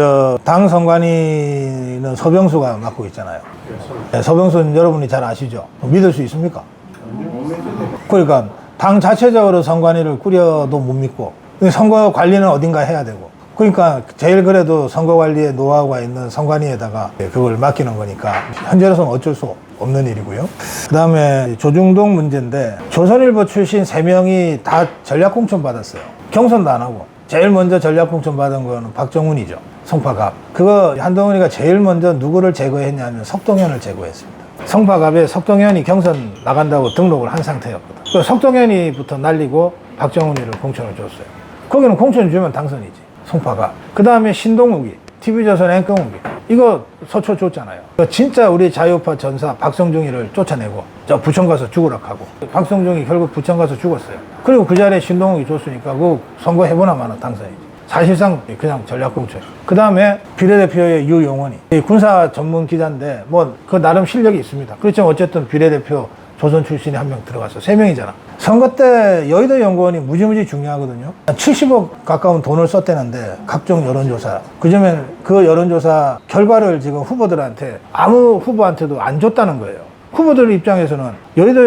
당 선관위는 서병수가 맡고 있잖아요. 네, 서병수는 여러분이 잘 아시죠? 믿을 수 있습니까? 그러니까 당 자체적으로 선관위를 꾸려도 못 믿고 선거 관리는 어딘가 해야 되고, 그러니까 제일 그래도 선거 관리에 노하우가 있는 선관위에다가 그걸 맡기는 거니까 현재로서는 어쩔 수 없는 일이고요. 그 다음에 조중동 문제인데 조선일보 출신 3명이 다 전략공천 받았어요. 경선도 안 하고. 제일 먼저 전략공천 받은 거는 박정훈이죠. 성파갑. 그거 한동훈이가 제일 먼저 누구를 제거했냐면 석동현을 제거했습니다. 성파갑에 석동현이 경선 나간다고 등록을 한 상태였거든. 그 석동현이부터 날리고 박정훈이를 공천을 줬어요. 거기는 공천 주면 당선이지. 성파갑. 그 다음에 신동욱이, TV조선 앵커욱이, 이거 서초 줬잖아요. 진짜 우리 자유파 전사 박성중이를 쫓아내고 저 부천 가서 죽으라 하고, 박성중이 결국 부천 가서 죽었어요. 그리고 그 자리에 신동욱이 줬으니까 그 선거 해보나 마나 당선이지. 사실상 그냥 전략공천. 그 다음에 비례대표의 유용원이 군사 전문 기자인데 뭐 그 나름 실력이 있습니다. 그렇지만 어쨌든 비례대표 조선 출신이 한 명 들어갔어. 3명이잖아. 선거 때 여의도 연구원이 무지무지 중요하거든요. 70억 가까운 돈을 썼대는데 각종 여론조사. 그러면 그 여론조사 결과를 지금 후보들한테 아무 후보한테도 안 줬다는 거예요. 후보들 입장에서는 여의도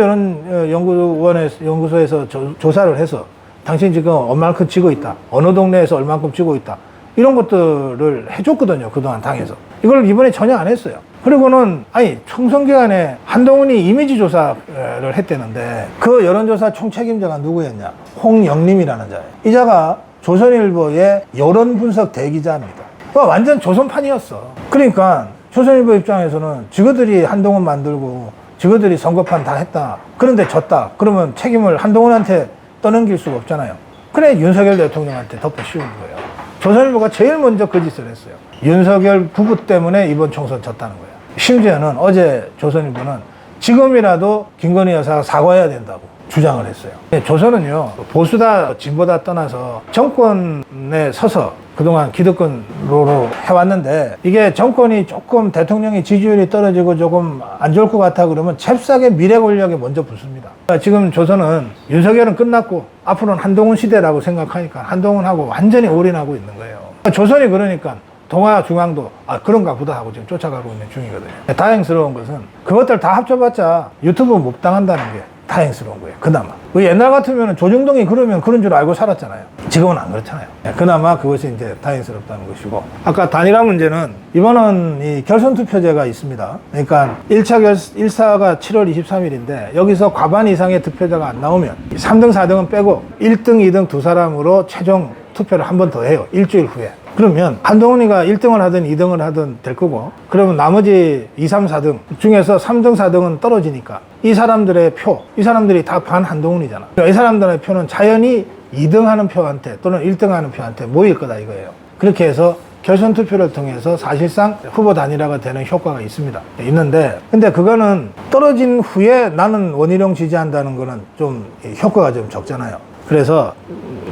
연구소에서 조사를 해서 당신 지금 얼만큼 치고 있다. 어느 동네에서 얼만큼 치고 있다. 이런 것들을 해줬거든요. 그동안 당에서. 이걸 이번에 전혀 안 했어요. 그리고는 총선 기간에 한동훈이 이미지 조사를 했대는데 그 여론조사 총책임자가 누구였냐? 홍영림이라는 자예요. 이 자가 조선일보의 여론 분석 대기자입니다. 완전 조선판이었어. 그러니까 조선일보 입장에서는 지그들이 한동훈 만들고 지그들이 선거판 다 했다. 그런데 졌다. 그러면 책임을 한동훈한테 떠넘길 수가 없잖아요. 그래 윤석열 대통령한테 덮어 씌운 거예요. 조선일보가 제일 먼저 그 짓을 했어요. 윤석열 부부 때문에 이번 총선 졌다는 거예요. 심지어는 어제 조선일보는 지금이라도 김건희 여사가 사과해야 된다고 주장을 했어요. 조선은요, 보수다 진보다 떠나서 정권에 서서 그동안 기득권으로 해왔는데, 이게 정권이 조금 대통령의 지지율이 떨어지고 조금 안 좋을 것 같아 그러면 잽싸게 미래 권력에 먼저 붙습니다. 그러니까 지금 조선은 윤석열은 끝났고 앞으로는 한동훈 시대라고 생각하니까 한동훈하고 완전히 올인하고 있는 거예요. 조선이 그러니까 동아 중앙도 그런가 보다 하고 지금 쫓아가고 있는 중이거든요. 다행스러운 것은 그것들 다 합쳐봤자 유튜브 못 당한다는 게 다행스러운 거예요. 그나마. 옛날 같으면 조중동이 그러면 그런 줄 알고 살았잖아요. 지금은 안 그렇잖아요. 그나마 그것이 이제 다행스럽다는 것이고, 아까 단일화 문제는 이번은 이 결선 투표제가 있습니다. 그러니까 1사가 7월 23일인데 여기서 과반 이상의 득표자가 안 나오면 3등, 4등은 빼고 1등, 2등 두 사람으로 최종 투표를 한 번 더 해요. 일주일 후에. 그러면 한동훈이가 1등을 하든 2등을 하든 될 거고, 그러면 나머지 2, 3, 4등 중에서 3등, 4등은 떨어지니까 이 사람들의 표, 이 사람들이 다 반 한동훈이잖아. 그러니까 이 사람들의 표는 자연히 2등 하는 표한테 또는 1등 하는 표한테 모일 거다 이거예요. 그렇게 해서 결선 투표를 통해서 사실상 후보 단일화가 되는 효과가 있습니다. 있는데, 근데 그거는 떨어진 후에 나는 원희룡 지지한다는 거는 좀 효과가 좀 적잖아요. 그래서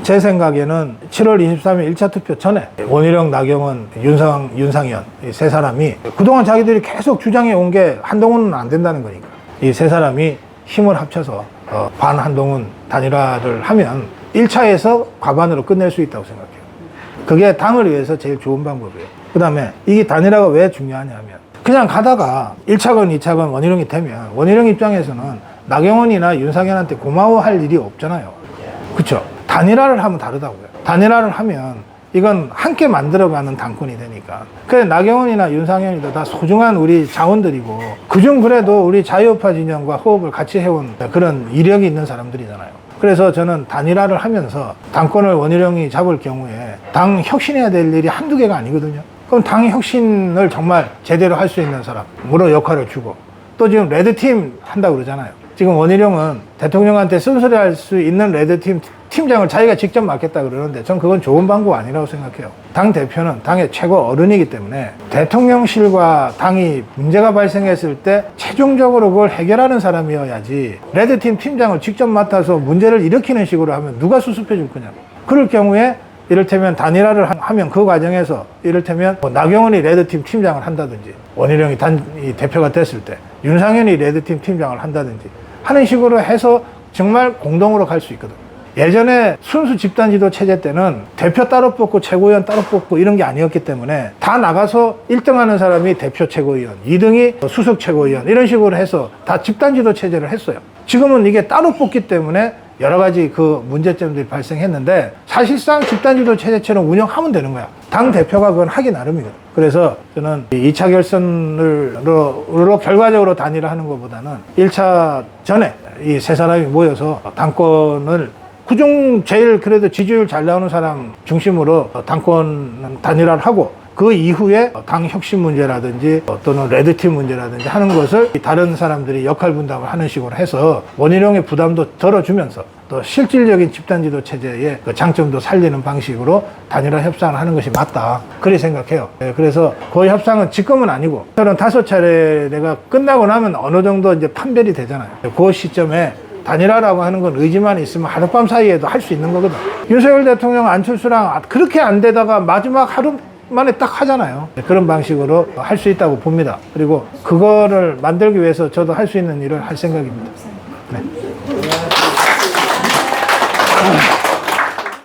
제 생각에는 7월 23일 1차 투표 전에 원희룡, 나경원, 윤상현 이 세 사람이 그동안 자기들이 계속 주장해 온 게 한동훈은 안 된다는 거니까 이 세 사람이 힘을 합쳐서 반 한동훈 단일화를 하면 1차에서 과반으로 끝낼 수 있다고 생각해요. 그게 당을 위해서 제일 좋은 방법이에요. 그 다음에 이게 단일화가 왜 중요하냐면, 그냥 가다가 1차건 2차건 원희룡이 되면 원희룡 입장에서는 나경원이나 윤상현한테 고마워할 일이 없잖아요. 그렇죠? 단일화를 하면 다르다고요. 단일화를 하면 이건 함께 만들어가는 당권이 되니까. 그래, 나경원이나 윤상현이도 다 소중한 우리 자원들이고, 그중 그래도 우리 자유파 진영과 호흡을 같이 해온 그런 이력이 있는 사람들이잖아요. 그래서 저는 단일화를 하면서 당권을 원희룡이 잡을 경우에 당 혁신해야 될 일이 한두 개가 아니거든요. 그럼 당 혁신을 정말 제대로 할 수 있는 사람으로 역할을 주고, 또 지금 레드팀 한다고 그러잖아요. 지금 원희룡은 대통령한테 쓴소리할 수 있는 레드팀 팀장을 자기가 직접 맡겠다 그러는데 전 그건 좋은 방법 아니라고 생각해요. 당 대표는 당의 최고 어른이기 때문에 대통령실과 당이 문제가 발생했을 때 최종적으로 그걸 해결하는 사람이어야지 레드팀 팀장을 직접 맡아서 문제를 일으키는 식으로 하면 누가 수습해 줄 거냐고. 그럴 경우에 이를테면 단일화를 하면 그 과정에서 이를테면 뭐 나경원이 레드팀 팀장을 한다든지 원희룡이 이 대표가 됐을 때 윤상현이 레드팀 팀장을 한다든지 하는 식으로 해서 정말 공동으로 갈 수 있거든. 예전에 순수 집단지도 체제 때는 대표 따로 뽑고 최고위원 따로 뽑고 이런 게 아니었기 때문에 다 나가서 1등 하는 사람이 대표 최고위원, 2등이 수석 최고위원 이런 식으로 해서 다 집단지도 체제를 했어요. 지금은 이게 따로 뽑기 때문에 여러 가지 그 문제점들이 발생했는데 사실상 집단지도 체제처럼 운영하면 되는 거야. 당 대표가 그건 하기 나름이거든. 그래서 저는 2차 결선으로 결과적으로 단일화하는 것보다는 1차 전에 이 세 사람이 모여서 당권을 그중 제일 그래도 지지율 잘 나오는 사람 중심으로 당권 단일화를 하고 그 이후에 당 혁신 문제라든지 또는 레드팀 문제라든지 하는 것을 다른 사람들이 역할 분담을 하는 식으로 해서 원희룡의 부담도 덜어주면서 또 실질적인 집단지도 체제의 그 장점도 살리는 방식으로 단일화 협상을 하는 것이 맞다. 그렇게 생각해요. 그래서 그 협상은 지금은 아니고 35차례가 끝나고 나면 어느 정도 이제 판별이 되잖아요. 그 시점에 단일화라고 하는 건 의지만 있으면 하룻밤 사이에도 할 수 있는 거거든. 윤석열 대통령 안철수랑 그렇게 안 되다가 마지막 하루 만에 딱 하잖아요. 그런 방식으로 할 수 있다고 봅니다. 그리고 그거를 만들기 위해서 저도 할 수 있는 일을 할 생각입니다. 네.